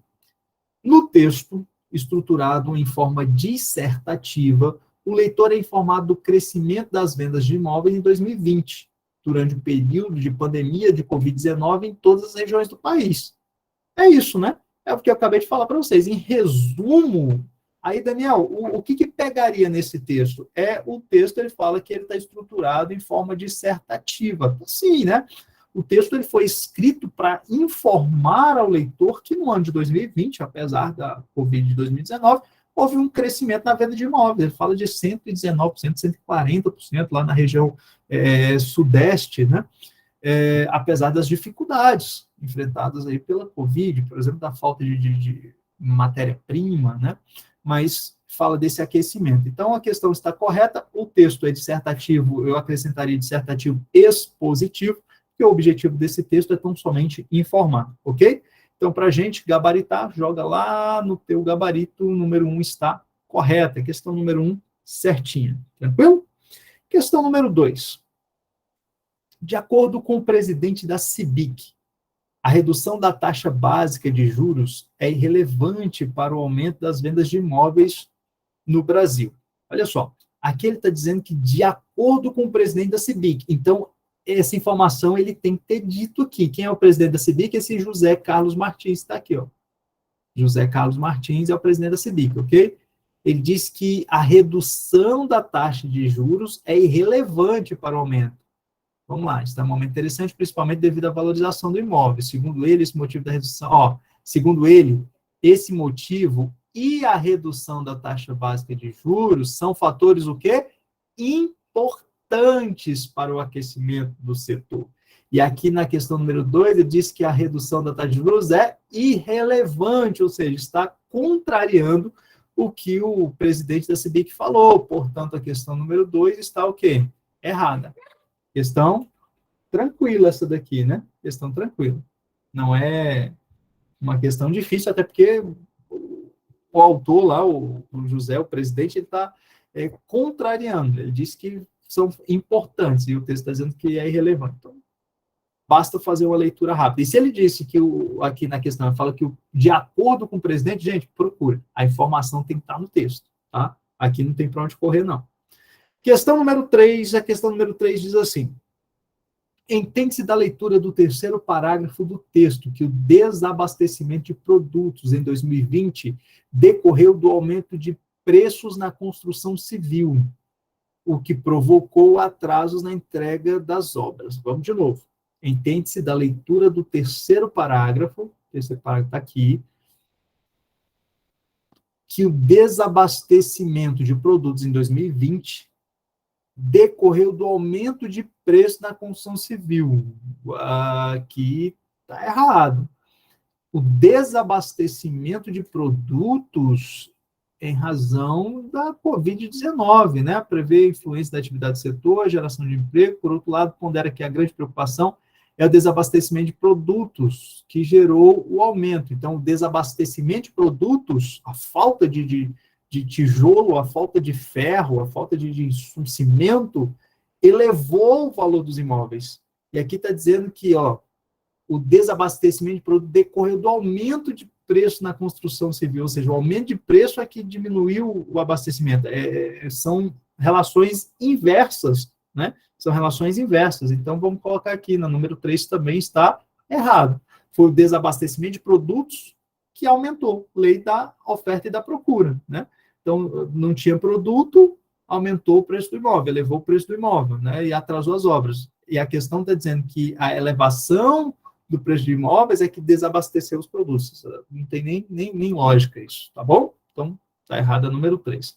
S1: no texto, estruturado em forma dissertativa, o leitor é informado do crescimento das vendas de imóveis em 2020, durante o período de pandemia de Covid-19 em todas as regiões do país. É isso, né? É o que eu acabei de falar para vocês. Em resumo, aí, Daniel, o que pegaria nesse texto? O texto, ele fala que ele está estruturado em forma dissertativa. Sim, né? O texto ele foi escrito para informar ao leitor que no ano de 2020, apesar da Covid de 2019, houve um crescimento na venda de imóveis. Ele fala de 119%, 140% lá na região sudeste, né? Apesar das dificuldades enfrentadas aí pela Covid, por exemplo, da falta de matéria-prima, né? Mas fala desse aquecimento. Então, a questão está correta, o texto é dissertativo, eu acrescentaria dissertativo expositivo, porque o objetivo desse texto é tão somente informar, ok? Então, para a gente gabaritar, joga lá no teu gabarito, o número 1 está correta, questão número 1 certinha, tranquilo? Questão número 2. De acordo com o presidente da CEBIC, a redução da taxa básica de juros é irrelevante para o aumento das vendas de imóveis no Brasil. Olha só, aqui ele está dizendo que de acordo com o presidente da CEBIC, então essa informação ele tem que ter dito aqui. Quem é o presidente da CEBIC? Esse José Carlos Martins está aqui, ó. José Carlos Martins é o presidente da CEBIC, ok? Ele diz que a redução da taxa de juros é irrelevante para o aumento. Vamos lá, isso é um momento interessante, principalmente devido à valorização do imóvel. Segundo ele, esse motivo da redução, segundo ele, esse motivo e a redução da taxa básica de juros são fatores o quê? Importantes importantes para o aquecimento do setor. E aqui na questão número 2, ele diz que a redução da taxa de juros é irrelevante, ou seja, está contrariando o que o presidente da CBIC falou. Portanto, a questão número 2 está o quê? Errada. Questão tranquila essa daqui, né? Questão tranquila. Não é uma questão difícil, até porque o autor lá, o José, o presidente, ele está contrariando. Ele diz que são importantes, e o texto está dizendo que é irrelevante. Então, basta fazer uma leitura rápida. E se ele disse que, aqui na questão, fala que de acordo com o presidente, gente, procura. A informação tem que estar no texto, tá? Aqui não tem para onde correr, não. Questão número 3, a questão número 3 diz assim: entende-se da leitura do terceiro parágrafo do texto que o desabastecimento de produtos em 2020 decorreu do aumento de preços na construção civil, o que provocou atrasos na entrega das obras. Vamos de novo. Entende-se da leitura do terceiro parágrafo está aqui, que o desabastecimento de produtos em 2020 decorreu do aumento de preço na construção civil. Aqui está errado. O desabastecimento de produtos em razão da Covid-19, né? Prevê a influência da atividade do setor, a geração de emprego. Por outro lado, pondera que a grande preocupação é o desabastecimento de produtos, que gerou o aumento. Então, o desabastecimento de produtos, a falta de tijolo, a falta de ferro, a falta de cimento, elevou o valor dos imóveis. E aqui está dizendo que o desabastecimento de produto decorreu do aumento de preço na construção civil, ou seja, o aumento de preço é que diminuiu o abastecimento. São relações inversas, né? São relações inversas. Então, vamos colocar aqui, no número 3 também está errado. Foi o desabastecimento de produtos que aumentou, lei da oferta e da procura, né? Então, não tinha produto, aumentou o preço do imóvel, elevou o preço do imóvel, né? E atrasou as obras. E a questão está dizendo que a elevação do preço de imóveis é que desabasteceu os produtos. Não tem nem lógica isso, tá bom? Então, está errada a número 3.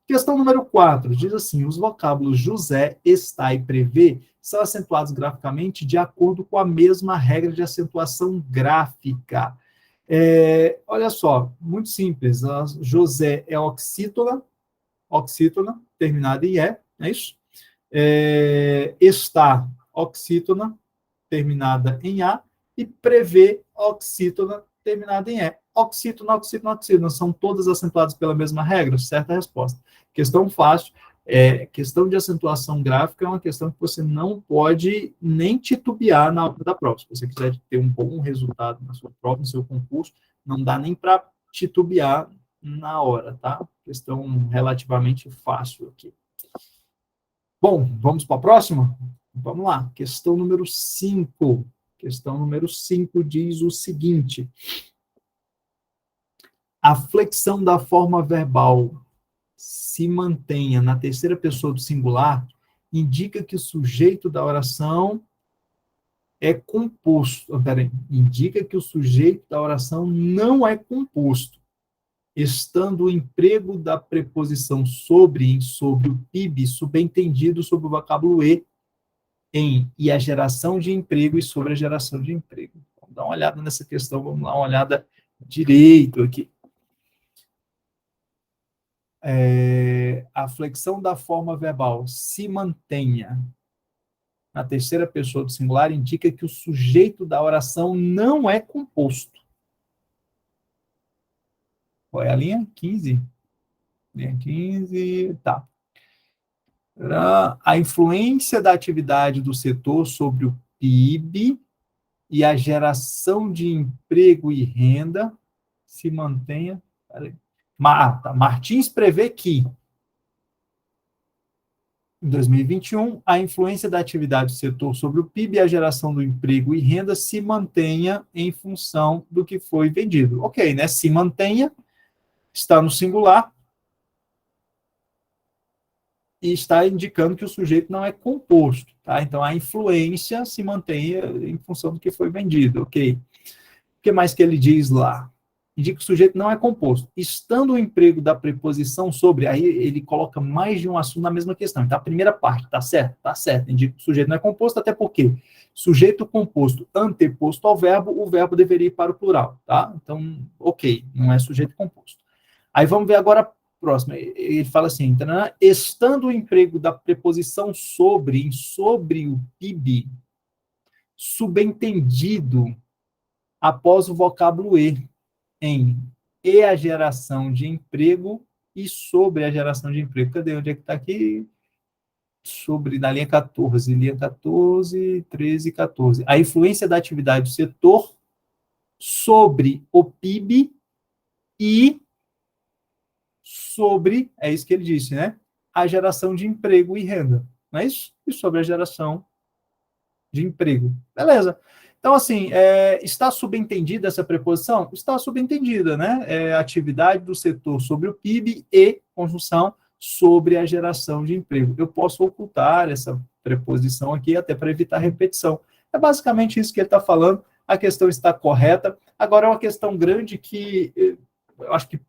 S1: Questão número 4, diz assim: os vocábulos José, está e prevê são acentuados graficamente de acordo com a mesma regra de acentuação gráfica. Olha só, muito simples. A José é oxítona, terminada em é isso? Está, oxítona, terminada em A, e prevê oxítona, terminada em E. Oxítona, oxítona, oxítona, são todas acentuadas pela mesma regra? Certa resposta. Questão fácil. Questão de acentuação gráfica é uma questão que você não pode nem titubear na hora da prova. Se você quiser ter um bom resultado na sua prova, no seu concurso, não dá nem para titubear na hora, tá? Questão relativamente fácil aqui. Bom, vamos para a próxima? Vamos lá. Questão número 5. Questão número 5 diz o seguinte: a flexão da forma verbal se mantenha na terceira pessoa do singular indica que o sujeito da oração é composto. Indica que o sujeito da oração não é composto, estando o emprego da preposição sobre o PIB subentendido sobre o vocábulo em e a geração de emprego e sobre a geração de emprego. Vamos dar uma olhada nessa questão, vamos dar uma olhada direito aqui. A flexão da forma verbal se mantenha na terceira pessoa do singular indica que o sujeito da oração não é composto. Qual é a linha? 15. Linha 15, tá. A influência da atividade do setor sobre o PIB e a geração de emprego e renda se mantenha. Martins prevê que, em 2021, a influência da atividade do setor sobre o PIB e a geração do emprego e renda se mantenha em função do que foi vendido. Ok, né? Se mantenha, está no singular, e está indicando que o sujeito não é composto, tá? Então, a influência se mantém em função do que foi vendido, ok? O que mais que ele diz lá? indica que o sujeito não é composto. Estando o emprego da preposição sobre, aí ele coloca mais de um assunto na mesma questão. Então, a primeira parte, tá certo? Tá certo. Indica que o sujeito não é composto, até porque sujeito composto anteposto ao verbo, o verbo deveria ir para o plural, tá? Então, ok, não é sujeito composto. Aí vamos ver agora a próxima. Ele fala assim, estando o emprego da preposição sobre o PIB, subentendido após o vocábulo e a geração de emprego e sobre a geração de emprego. Cadê? Onde é que está aqui? Sobre, na linha 14, 13 e 14. A influência da atividade do setor sobre o PIB e sobre, é isso que ele disse, né? A geração de emprego e renda. Não é isso? E sobre a geração de emprego. Beleza. Então, assim, está subentendida essa preposição? Está subentendida, né? É a atividade do setor sobre o PIB e conjunção sobre a geração de emprego. Eu posso ocultar essa preposição aqui até para evitar repetição. É basicamente isso que ele está falando. A questão está correta. Agora, é uma questão grande que eu acho que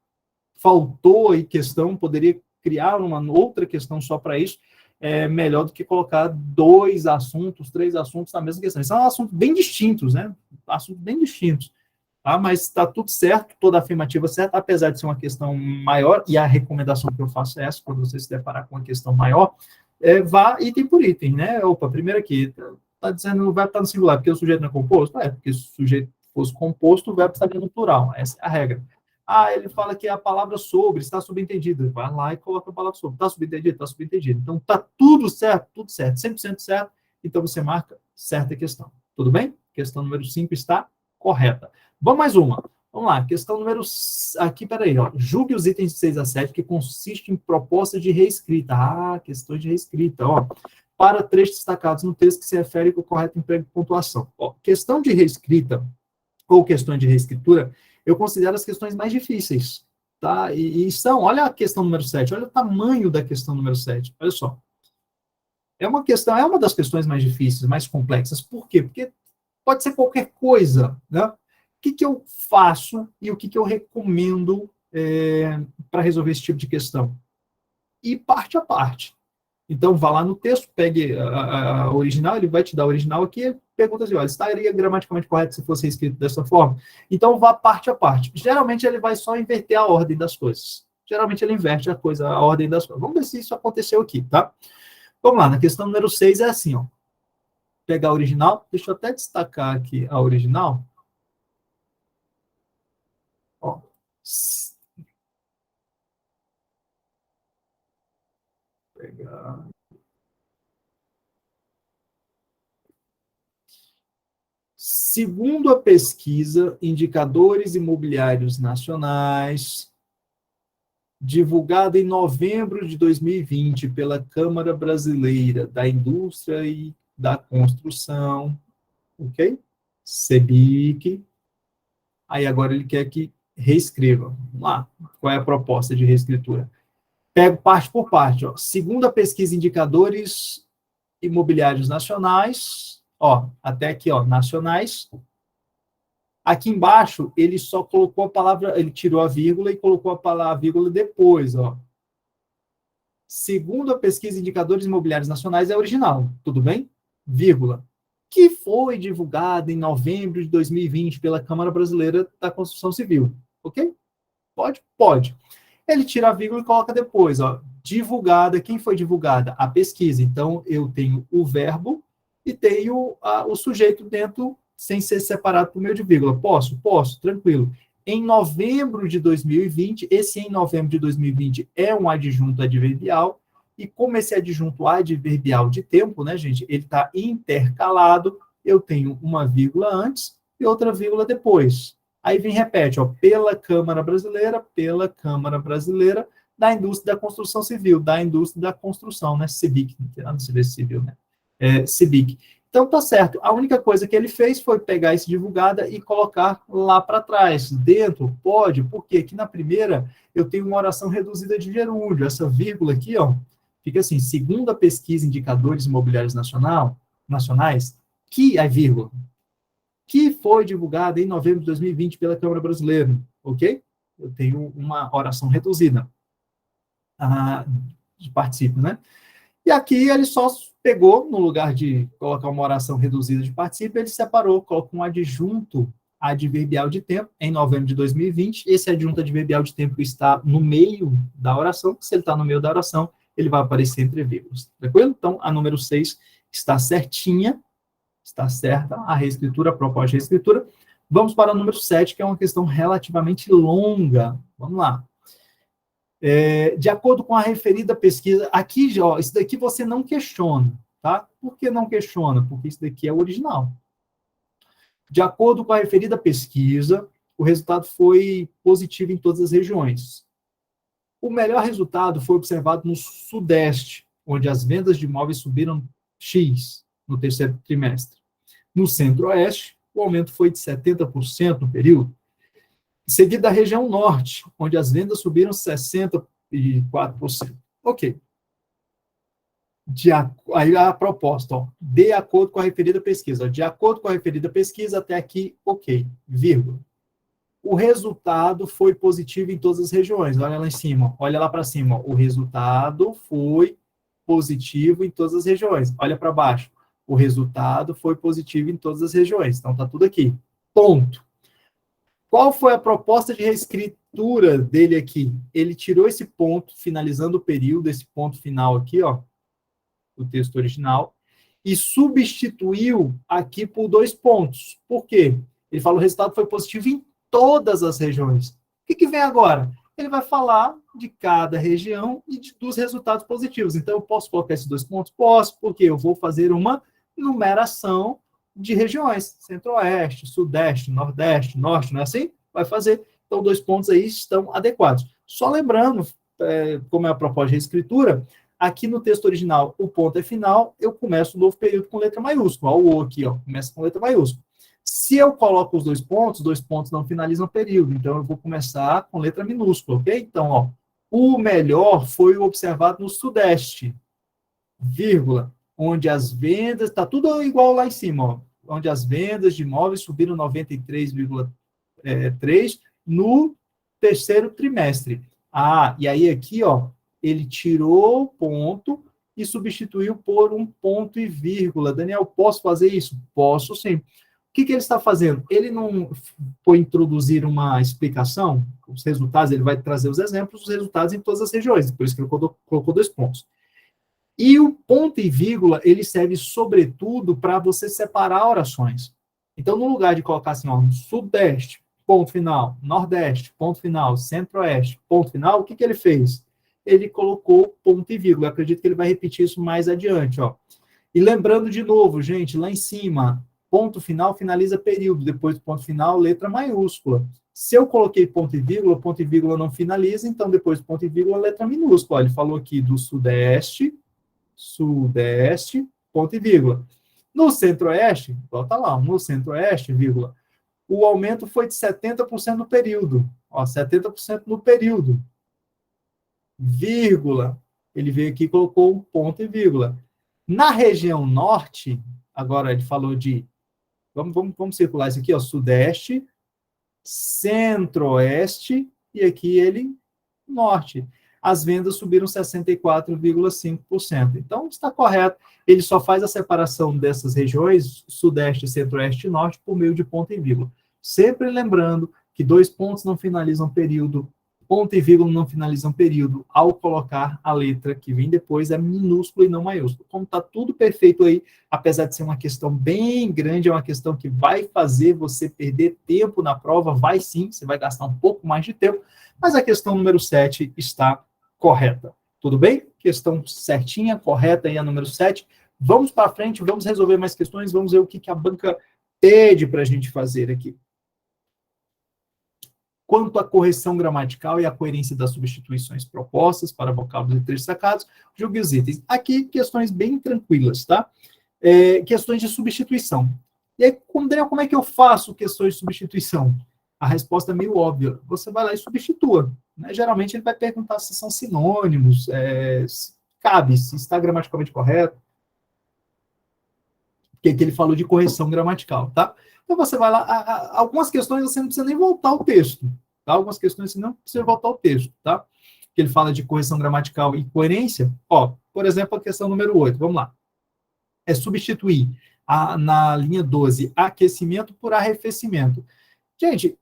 S1: faltou aí questão, poderia criar uma outra questão só para isso, melhor do que colocar 2 assuntos, 3 assuntos na mesma questão. São assuntos bem distintos, né? Assuntos bem distintos. Tá? Mas está tudo certo, toda a afirmativa certa, apesar de ser uma questão maior, e a recomendação que eu faço é essa, quando você se deparar com uma questão maior, vá item por item, né? Opa, primeiro aqui, está dizendo o verbo está no singular, porque o sujeito não é composto? Porque se o sujeito fosse composto, o verbo estaria no plural. Essa é a regra. Ele fala que a palavra sobre está subentendida. Vai lá e coloca a palavra sobre. Está subentendido? Está subentendido. Então, está tudo certo, 100% certo. Então, você marca certa questão. Tudo bem? Questão número 5 está correta. Vamos mais uma. Vamos lá. Questão número... Aqui, peraí. Julgue os itens de 6 a 7, que consiste em proposta de reescrita. Questões de reescrita. Para trechos destacados no texto que se refere ao correto emprego de pontuação. Questão de reescrita ou questões de reescritura, eu considero as questões mais difíceis, tá? E são, olha a questão número 7, olha o tamanho da questão número 7, olha só. É uma das questões mais difíceis, mais complexas. Por quê? Porque pode ser qualquer coisa, né? O que eu faço e o que eu recomendo para resolver esse tipo de questão? E parte a parte. Então, vá lá no texto, pegue a original, ele vai te dar a original aqui, pergunta assim, olha, estaria gramaticalmente correto se fosse escrito dessa forma? Então, vá parte a parte. Geralmente, ele vai só inverter a ordem das coisas. Geralmente, ele inverte a ordem das coisas. Vamos ver se isso aconteceu aqui, tá? Vamos lá, na questão número 6 é assim, pegar a original, deixa eu até destacar aqui a original. Pegar... Segundo a pesquisa Indicadores Imobiliários Nacionais, divulgada em novembro de 2020 pela Câmara Brasileira da Indústria e da Construção, ok? CEBIC. Aí agora ele quer que reescreva. Vamos lá. Qual é a proposta de reescritura? Pego parte por parte. Segundo a pesquisa Indicadores Imobiliários Nacionais, até aqui, nacionais. Aqui embaixo, ele só colocou a palavra, ele tirou a vírgula e colocou a vírgula depois, Segundo a pesquisa Indicadores Imobiliários Nacionais, é original, tudo bem? Vírgula. Que foi divulgada em novembro de 2020 pela Câmara Brasileira da Construção Civil. Ok? Pode? Pode. Ele tira a vírgula e coloca depois, divulgada. Quem foi divulgada? A pesquisa. Então, eu tenho o verbo e tenho o sujeito dentro, sem ser separado por meio de vírgula. Posso? Posso, tranquilo. Em novembro de 2020, esse em novembro de 2020 é um adjunto adverbial, e como esse adjunto adverbial de tempo, né, gente, ele está intercalado, eu tenho uma vírgula antes e outra vírgula depois. Aí vem, repete, pela Câmara Brasileira da Indústria da Construção Civil, da Indústria da Construção, né, CEBIC, não tem nada a ver civil, né, CEBIC. Então, tá certo. A única coisa que ele fez foi pegar esse divulgada e colocar lá para trás. Dentro, pode, porque aqui na primeira eu tenho uma oração reduzida de gerúndio. Essa vírgula aqui, fica assim, segundo a pesquisa Indicadores Imobiliários Nacionais, que foi divulgada em novembro de 2020 pela Câmara Brasileira. ok? Eu tenho uma oração reduzida de particípio, né? E aqui ele só pegou, no lugar de colocar uma oração reduzida de particípio, ele separou, colocou um adjunto adverbial de tempo em novembro de 2020. Esse adjunto adverbial de tempo está no meio da oração. Se ele está no meio da oração, ele vai aparecer entre vírgulas. Tranquilo? Então, a número 6 está certinha, está certa a reescritura, a proposta de reescritura. Vamos para o número 7, que é uma questão relativamente longa. Vamos lá. De acordo com a referida pesquisa, aqui, ó, isso daqui você não questiona, tá? Por que não questiona? Porque isso daqui é o original. De acordo com a referida pesquisa, o resultado foi positivo em todas as regiões. O melhor resultado foi observado no Sudeste, onde as vendas de imóveis subiram X no terceiro trimestre. No Centro-Oeste, o aumento foi de 70% no período. Seguido da região Norte, onde as vendas subiram 64%. Ok. Aí a proposta, ó, de acordo com a referida pesquisa. De acordo com a referida pesquisa, até aqui, ok, vírgula. O resultado foi positivo em todas as regiões. Olha lá em cima, olha lá para cima. Ó. O resultado foi positivo em todas as regiões. Olha para baixo. O resultado foi positivo em todas as regiões. Então, tá tudo aqui. Ponto. Qual foi a proposta de reescritura dele aqui? Ele tirou esse ponto, finalizando o período, esse ponto final aqui, ó, do texto original, e substituiu aqui por 2 pontos. Por quê? Ele fala que o resultado foi positivo em todas as regiões. O que vem agora? Ele vai falar de cada região e dos resultados positivos. Então, eu posso colocar esses 2 pontos? Posso, porque eu vou fazer uma numeração de regiões. Centro-Oeste, Sudeste, Nordeste, Norte, não é assim? Vai fazer. Então, 2 pontos aí estão adequados. Só lembrando, como é a proposta de reescritura, aqui no texto original, o ponto é final, eu começo o novo período com letra maiúscula. Olha o O aqui, ó, começa com letra maiúscula. Se eu coloco os 2 pontos não finalizam o período. Então, eu vou começar com letra minúscula, ok? Então, ó, o melhor foi observado no Sudeste, vírgula, onde as vendas, está tudo igual lá em cima, ó, onde as vendas de imóveis subiram 93,3% no terceiro trimestre. E aí aqui, ó, ele tirou o ponto e substituiu por um ponto e vírgula. Daniel, posso fazer isso? Posso sim. O que ele está fazendo? Ele não foi introduzir uma explicação, os resultados, ele vai trazer os exemplos, os resultados em todas as regiões, por isso que ele colocou 2 pontos. E o ponto e vírgula, ele serve sobretudo para você separar orações. Então, no lugar de colocar assim, ó, Sudeste, ponto final, Nordeste, ponto final, Centro-Oeste, ponto final, o que ele fez? Ele colocou ponto e vírgula. Eu acredito que ele vai repetir isso mais adiante, ó. E lembrando de novo, gente, lá em cima, ponto final finaliza período, depois do ponto final, letra maiúscula. Se eu coloquei ponto e vírgula não finaliza, então depois do ponto e vírgula, letra minúscula. Ó, ele falou aqui do Sudeste, ponto e vírgula. No Centro-Oeste, volta lá, no Centro-Oeste, vírgula, o aumento foi de 70% no período. Ó, 70% no período. Vírgula. Ele veio aqui e colocou um ponto e vírgula. Na região norte, agora ele falou de... Vamos circular isso aqui, ó, Sudeste, Centro-Oeste, e aqui ele, Norte. As vendas subiram 64,5%. Então, está correto. Ele só faz a separação dessas regiões, Sudeste, Centro-Oeste e Norte, por meio de ponto e vírgula. Sempre lembrando que 2 pontos não finalizam período, ponto e vírgula não finalizam período, ao colocar a letra que vem depois é minúscula e não maiúscula. Como está tudo perfeito aí, apesar de ser uma questão bem grande, é uma questão que vai fazer você perder tempo na prova, vai sim, você vai gastar um pouco mais de tempo, mas a questão número 7 está correta. Tudo bem? Questão certinha, correta aí a número 7. Vamos para frente, vamos resolver mais questões, vamos ver o que a banca pede para a gente fazer aqui. Quanto à correção gramatical e à coerência das substituições propostas para vocábulos e trechos sacados, julgue os itens. Aqui, questões bem tranquilas, tá? Questões de substituição. E aí, Daniel, como é que eu faço questões de substituição? A resposta é meio óbvia. Você vai lá e substitua. Né? Geralmente, ele vai perguntar se são sinônimos, se cabe, se está gramaticalmente correto. Que ele falou de correção gramatical, tá? Então, você vai lá, algumas questões você não precisa nem voltar ao texto, tá? Algumas questões você não precisa voltar ao texto, tá? Que ele fala de correção gramatical e coerência. Ó, por exemplo, a questão número 8, vamos lá. É substituir na linha 12, aquecimento por arrefecimento. Gente,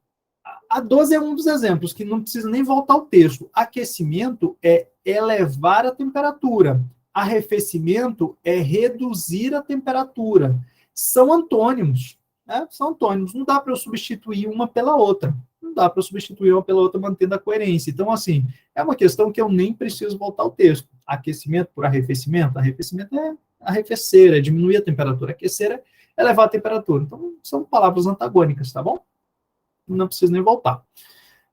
S1: a 12 é um dos exemplos que não precisa nem voltar ao texto. Aquecimento é elevar a temperatura. Arrefecimento é reduzir a temperatura. São antônimos, né? São antônimos. Não dá para eu substituir uma pela outra. Não dá para eu substituir uma pela outra mantendo a coerência. Então, assim, é uma questão que eu nem preciso voltar ao texto. Aquecimento por arrefecimento. Arrefecimento é arrefecer, é diminuir a temperatura. Aquecer é elevar a temperatura. Então, são palavras antagônicas, tá bom? Não preciso nem voltar.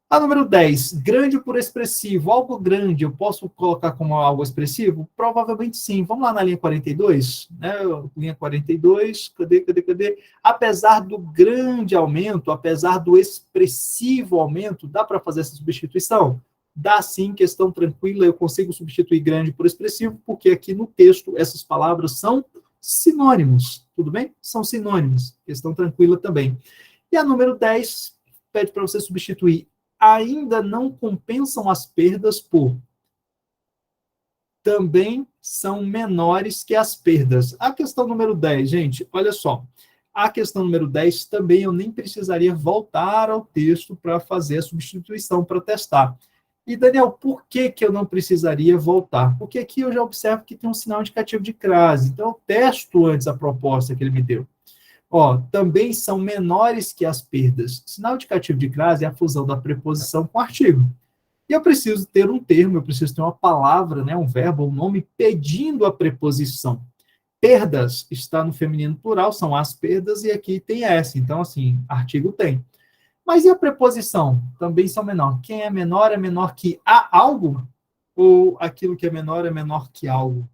S1: A número 10, grande por expressivo. Algo grande, eu posso colocar como algo expressivo? Provavelmente sim. Vamos lá na linha 42, né? Linha 42, cadê? Apesar do grande aumento, apesar do expressivo aumento, dá para fazer essa substituição? Dá sim, questão tranquila, eu consigo substituir grande por expressivo, porque aqui no texto essas palavras são sinônimos, tudo bem? São sinônimos, questão tranquila também. E a número 10 pede para você substituir ainda não compensam as perdas por também são menores que as perdas. A questão número 10, gente, olha só. A questão número 10 também eu nem precisaria voltar ao texto para fazer a substituição para testar. E, Daniel, por que eu não precisaria voltar? Porque aqui eu já observo que tem um sinal indicativo de crase. Então, eu testo antes a proposta que ele me deu. Ó, também são menores que as perdas. Sinal indicativo de crase é a fusão da preposição com o artigo. E eu preciso ter um termo, eu preciso ter uma palavra, né, um verbo, um nome pedindo a preposição. Perdas está no feminino plural, são as perdas, e aqui tem S. Então, assim, artigo tem. Mas e a preposição? Também são menor. Quem é menor que a algo? Ou aquilo que é menor que algo?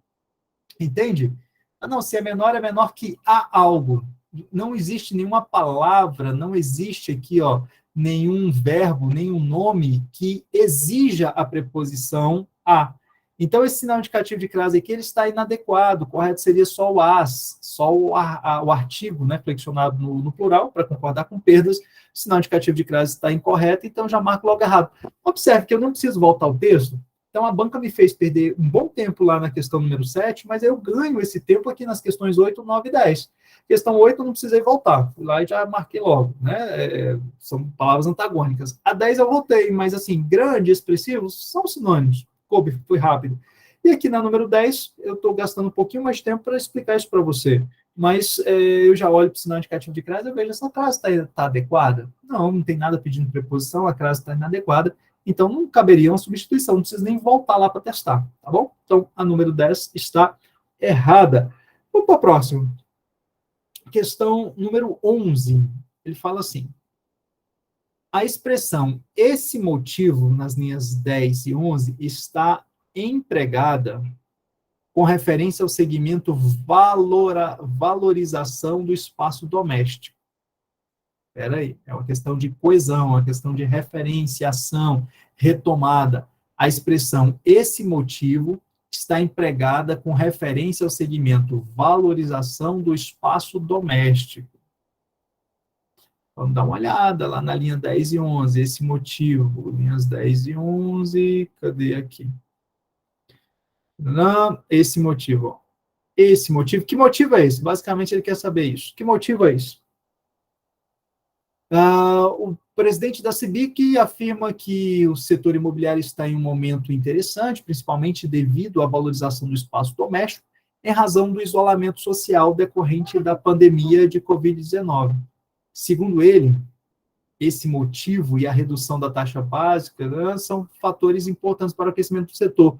S1: Entende? Ah, não, se é menor que a algo. Não existe nenhuma palavra, não existe aqui, ó, nenhum verbo, nenhum nome que exija a preposição a. Então, esse sinal indicativo de crase aqui, ele está inadequado. O correto seria só o as, só o artigo, né, flexionado no plural, para concordar com perdas. O sinal indicativo de crase está incorreto, então já marco logo errado. Observe que eu não preciso voltar ao texto. Então, a banca me fez perder um bom tempo lá na questão número 7, mas eu ganho esse tempo aqui nas questões 8, 9 e 10. Questão 8, eu não precisei voltar. Fui lá e já marquei logo, né? São palavras antagônicas. A 10 eu voltei, mas, assim, grande e expressivo são sinônimos. Coube, foi rápido. E aqui na número 10, eu estou gastando um pouquinho mais de tempo para explicar isso para você. Mas eu já olho para o sinal indicativo de crase e vejo, essa crase está adequada? Não tem nada pedindo preposição, a crase está inadequada. Então, não caberia uma substituição, não precisa nem voltar lá para testar, tá bom? Então, a número 10 está errada. Vamos para o próximo. Questão número 11. Ele fala assim, a expressão esse motivo, nas linhas 10 e 11, está empregada com referência ao segmento valorização do espaço doméstico. Espera aí, é uma questão de coesão, uma questão de referenciação, retomada. A expressão esse motivo está empregada com referência ao segmento valorização do espaço doméstico. Vamos dar uma olhada lá na linha 10 e 11, esse motivo, linhas 10 e 11, cadê aqui? Não, esse motivo, ó. Esse motivo, que motivo é esse? Basicamente ele quer saber isso. Que motivo é isso? O presidente da CBIC afirma que o setor imobiliário está em um momento interessante, principalmente devido à valorização do espaço doméstico, em razão do isolamento social decorrente da pandemia de Covid-19. Segundo ele, esse motivo e a redução da taxa básica, né, são fatores importantes para o aquecimento do setor.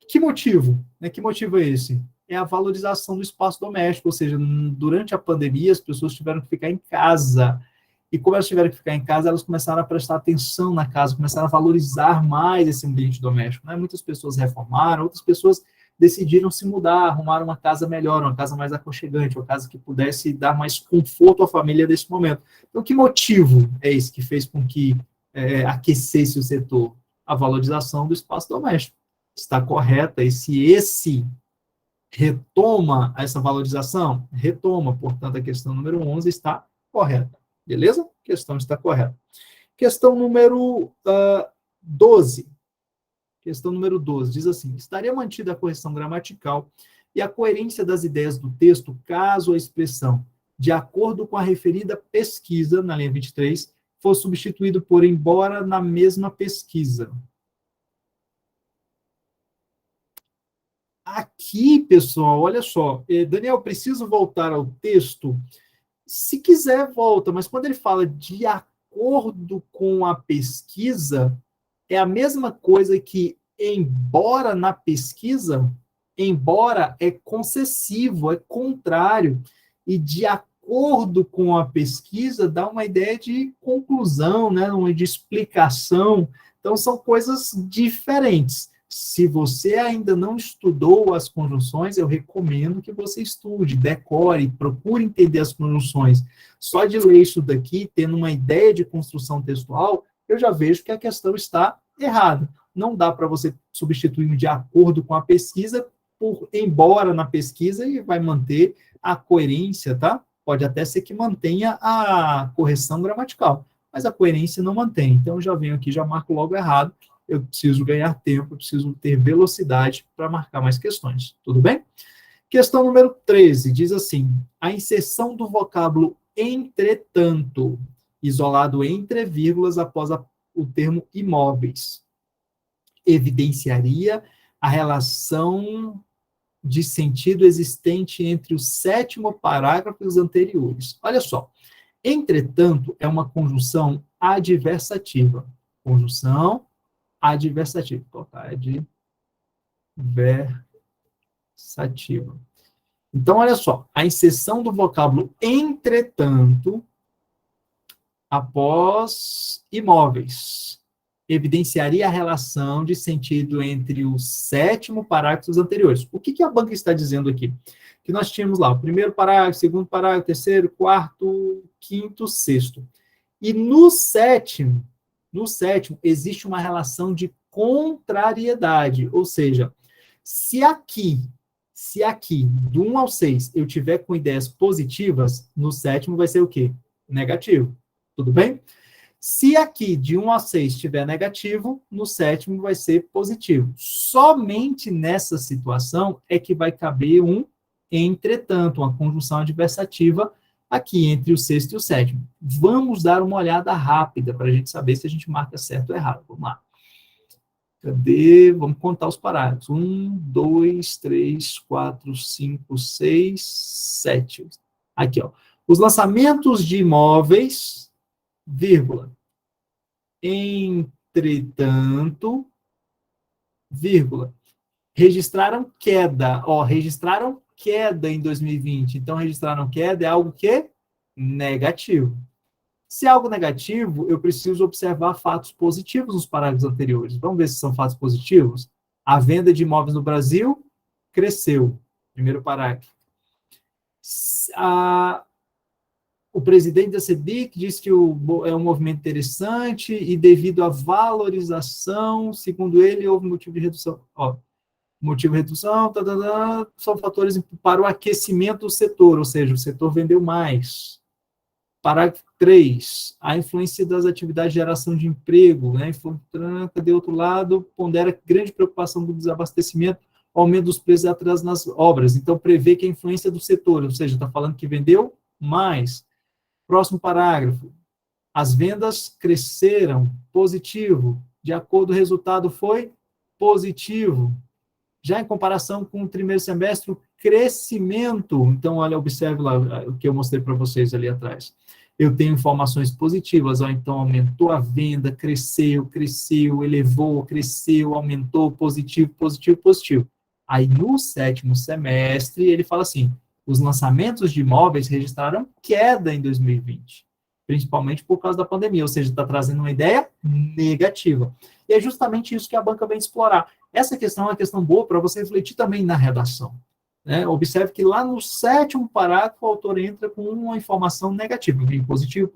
S1: Que motivo? Que motivo é esse? É a valorização do espaço doméstico, ou seja, durante a pandemia as pessoas tiveram que ficar em casa, e como elas tiveram que ficar em casa, elas começaram a prestar atenção na casa, começaram a valorizar mais esse ambiente doméstico, né? Muitas pessoas reformaram, outras pessoas decidiram se mudar, arrumar uma casa melhor, uma casa mais aconchegante, uma casa que pudesse dar mais conforto à família nesse momento. Então, que motivo é esse que fez com que aquecesse o setor? A valorização do espaço doméstico. Está correta? Esse retoma essa valorização? Retoma, portanto, a questão número 11 está correta. Beleza? A questão está correta. Questão número 12. Questão número 12 diz assim: estaria mantida a correção gramatical e a coerência das ideias do texto, caso a expressão, de acordo com a referida pesquisa, na linha 23, for substituído por embora na mesma pesquisa. Aqui, pessoal, olha só. Daniel, preciso voltar ao texto? Se quiser, volta, mas quando ele fala de acordo com a pesquisa, é a mesma coisa que embora na pesquisa, embora é concessivo, é contrário, e de acordo com a pesquisa dá uma ideia de conclusão, né, de explicação. Então são coisas diferentes. Se você ainda não estudou as conjunções, eu recomendo que você estude, decore, procure entender as conjunções. Só de ler isso daqui, tendo uma ideia de construção textual, eu já vejo que a questão está errada. Não dá para você substituir de acordo com a pesquisa por embora na pesquisa e vai manter a coerência, tá? Pode até ser que mantenha a correção gramatical, mas a coerência não mantém. Então, eu já venho aqui, já marco logo errado. Eu preciso ganhar tempo, eu preciso ter velocidade para marcar mais questões. Tudo bem? Questão número 13 diz assim: a inserção do vocábulo entretanto, isolado entre vírgulas após o termo imóveis, evidenciaria a relação de sentido existente entre o 7º parágrafo e os anteriores. Olha só, entretanto é uma conjunção adversativa. Conjunção adversativa. Vou colocar adversativa. Então, olha só, a inserção do vocábulo entretanto após imóveis evidenciaria a relação de sentido entre o 7º parágrafo e os anteriores. O que a banca está dizendo aqui? Que nós tínhamos lá o primeiro parágrafo, segundo parágrafo, terceiro, quarto, quinto, sexto. E no sétimo existe uma relação de contrariedade, ou seja, se aqui, do 1 ao 6, eu tiver com ideias positivas, no sétimo vai ser o quê? Negativo. Tudo bem? Se aqui, de 1 a 6, estiver negativo, no sétimo vai ser positivo. Somente nessa situação é que vai caber um entretanto, uma conjunção adversativa aqui entre o sexto e o sétimo. Vamos dar uma olhada rápida para a gente saber se a gente marca certo ou errado. Vamos lá. Cadê? Vamos contar os parágrafos. 1, 2, 3, 4, 5, 6, 7. Aqui, ó. Os lançamentos de imóveis, vírgula, entretanto, vírgula, registraram queda. Ó, registraram queda em 2020. Então, registraram queda é algo que é negativo. Se é algo negativo, eu preciso observar fatos positivos nos parágrafos anteriores. Vamos ver se são fatos positivos? A venda de imóveis no Brasil cresceu. Primeiro parágrafo. O presidente da CEBIC disse que é um movimento interessante e devido à valorização, segundo ele, houve motivo de redução. Ó, motivo de redução, são fatores para o aquecimento do setor, ou seja, o setor vendeu mais. Parágrafo 3, a influência das atividades de geração de emprego, né? De outro lado, pondera grande preocupação do desabastecimento, aumento dos preços e atraso nas obras. Então, prevê que a influência do setor, ou seja, está falando que vendeu mais. Próximo parágrafo, as vendas cresceram, positivo, de acordo com o resultado foi positivo. Já em comparação com o primeiro semestre, o crescimento, então, olha, observe lá o que eu mostrei para vocês ali atrás. Eu tenho informações positivas, ó, então aumentou a venda, cresceu, elevou, cresceu, aumentou, positivo. Aí, no 7º semestre, ele fala assim, os lançamentos de imóveis registraram queda em 2020, principalmente por causa da pandemia, ou seja, está trazendo uma ideia negativa. E é justamente isso que a banca vem explorar. Essa questão é uma questão boa para você refletir também na redação. Né? Observe que lá no 7º parágrafo, o autor entra com uma informação negativa. Positivo,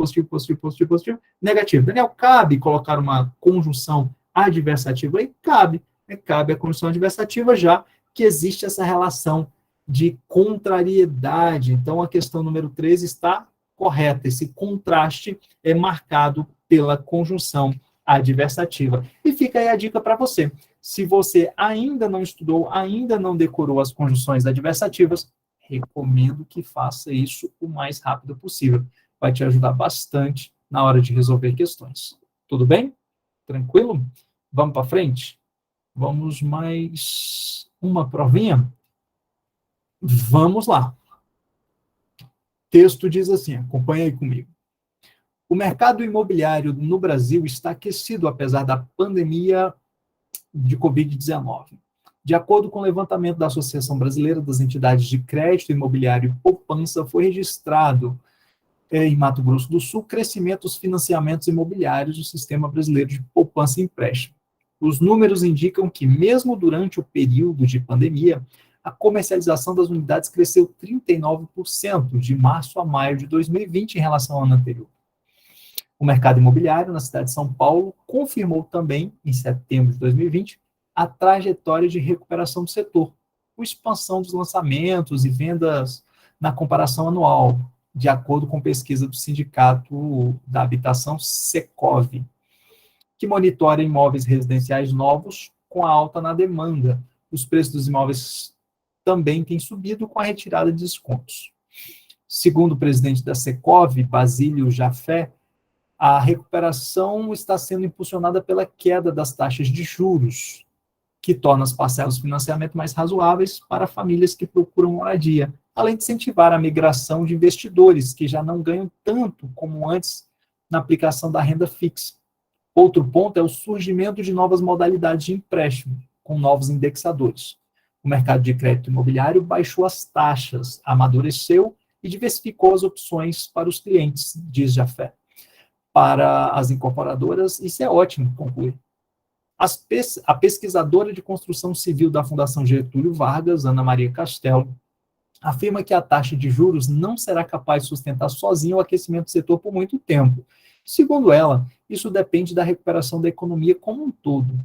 S1: negativo. Daniel, cabe colocar uma conjunção adversativa aí? Cabe. Cabe a conjunção adversativa, já que existe essa relação de contrariedade. Então, a questão número 13 está correta. Esse contraste é marcado pela conjunção adversativa. E fica aí a dica para você. Se você ainda não estudou, ainda não decorou as conjunções adversativas, recomendo que faça isso o mais rápido possível. Vai te ajudar bastante na hora de resolver questões. Tudo bem? Tranquilo? Vamos para frente? Vamos mais uma provinha? Vamos lá. O texto diz assim, acompanha aí comigo. O mercado imobiliário no Brasil está aquecido apesar da pandemia de Covid-19. De acordo com o levantamento da Associação Brasileira das Entidades de Crédito Imobiliário e Poupança, foi registrado em Mato Grosso do Sul crescimento dos financiamentos imobiliários do Sistema Brasileiro de Poupança e Empréstimo. Os números indicam que, mesmo durante o período de pandemia, a comercialização das unidades cresceu 39% de março a maio de 2020 em relação ao ano anterior. O mercado imobiliário na cidade de São Paulo confirmou também, em setembro de 2020, a trajetória de recuperação do setor, com expansão dos lançamentos e vendas na comparação anual, de acordo com pesquisa do Sindicato da Habitação Secov, que monitora imóveis residenciais novos com a alta na demanda. Os preços dos imóveis também têm subido com a retirada de descontos. Segundo o presidente da Secov, Basílio Jafé, a recuperação está sendo impulsionada pela queda das taxas de juros, que torna as parcelas de financiamento mais razoáveis para famílias que procuram moradia, além de incentivar a migração de investidores que já não ganham tanto como antes na aplicação da renda fixa. Outro ponto é o surgimento de novas modalidades de empréstimo, com novos indexadores. O mercado de crédito imobiliário baixou as taxas, amadureceu e diversificou as opções para os clientes, diz Jafé. Para as incorporadoras, isso é ótimo, conclui. A pesquisadora de construção civil da Fundação Getúlio Vargas, Ana Maria Castelo, afirma que a taxa de juros não será capaz de sustentar sozinha o aquecimento do setor por muito tempo. Segundo ela, isso depende da recuperação da economia como um todo.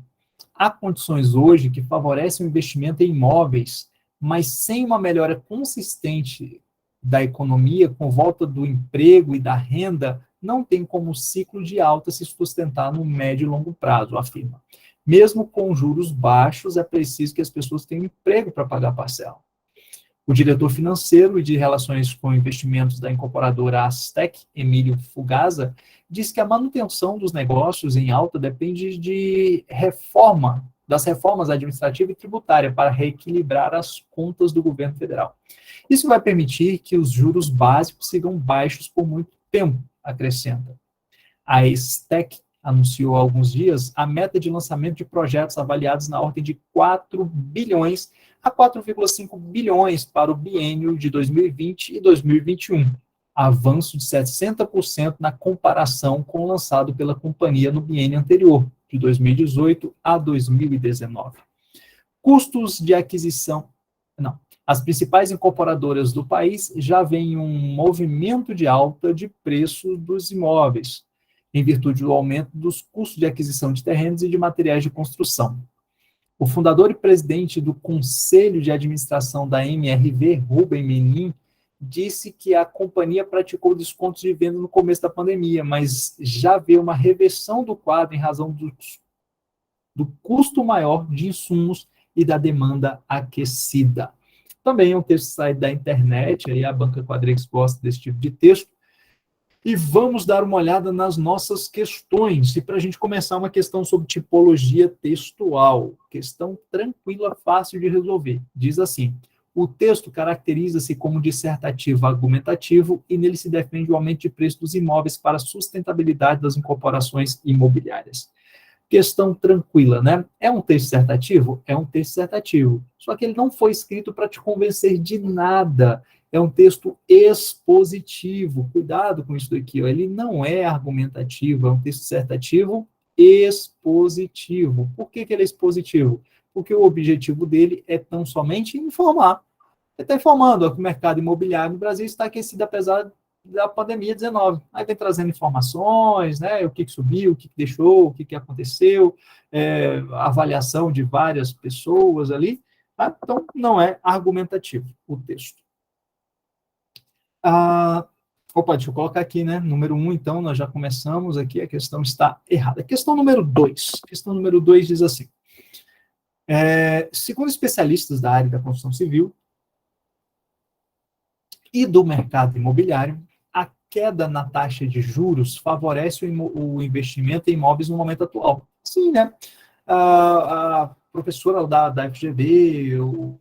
S1: Há condições hoje que favorecem o investimento em imóveis, mas sem uma melhora consistente da economia, com volta do emprego e da renda, não tem como o ciclo de alta se sustentar no médio e longo prazo, afirma. Mesmo com juros baixos, é preciso que as pessoas tenham emprego para pagar a parcela. O diretor financeiro e de relações com investimentos da incorporadora Astec, Emílio Fugazza, diz que a manutenção dos negócios em alta depende das reformas administrativa e tributária para reequilibrar as contas do governo federal. Isso vai permitir que os juros básicos sigam baixos por muito tempo, acrescenta. A Astec anunciou há alguns dias a meta de lançamento de projetos avaliados na ordem de 4 bilhões a 4,5 bilhões para o biênio de 2020 e 2021, avanço de 60% na comparação com o lançado pela companhia no biênio anterior, de 2018 a 2019. Custos de aquisição... As principais incorporadoras do país já veem um movimento de alta de preço dos imóveis, em virtude do aumento dos custos de aquisição de terrenos e de materiais de construção. O fundador e presidente do Conselho de Administração da MRV, Rubem Menin, disse que a companhia praticou descontos de venda no começo da pandemia, mas já vê uma reversão do quadro em razão do custo maior de insumos e da demanda aquecida. Também é um texto que sai da internet, aí a Banca Quadrix gosta desse tipo de texto. E vamos dar uma olhada nas nossas questões. E para a gente começar, uma questão sobre tipologia textual. Questão tranquila, fácil de resolver. Diz assim: o texto caracteriza-se como dissertativo argumentativo e nele se defende o aumento de preço dos imóveis para a sustentabilidade das incorporações imobiliárias. Questão tranquila, né? É um texto dissertativo? É um texto dissertativo. Só que ele não foi escrito para te convencer de nada. É um texto expositivo. Cuidado com isso daqui, ó. Ele não é argumentativo, é um texto dissertativo expositivo. Por que ele é expositivo? Porque o objetivo dele é tão somente informar. Ele está informando ó, que o mercado imobiliário no Brasil está aquecido apesar da pandemia 19. Aí vem trazendo informações, né, o que subiu, o que deixou, o que aconteceu, avaliação de várias pessoas ali. Tá? Então, não é argumentativo o texto. Opa, deixa eu colocar aqui, né? Número 1, então, nós já começamos aqui, a questão está errada. Questão número 2. Questão número 2 diz assim. Segundo especialistas da área da construção civil e do mercado imobiliário, a queda na taxa de juros favorece o investimento em imóveis no momento atual. Sim, né? A professora da FGV, o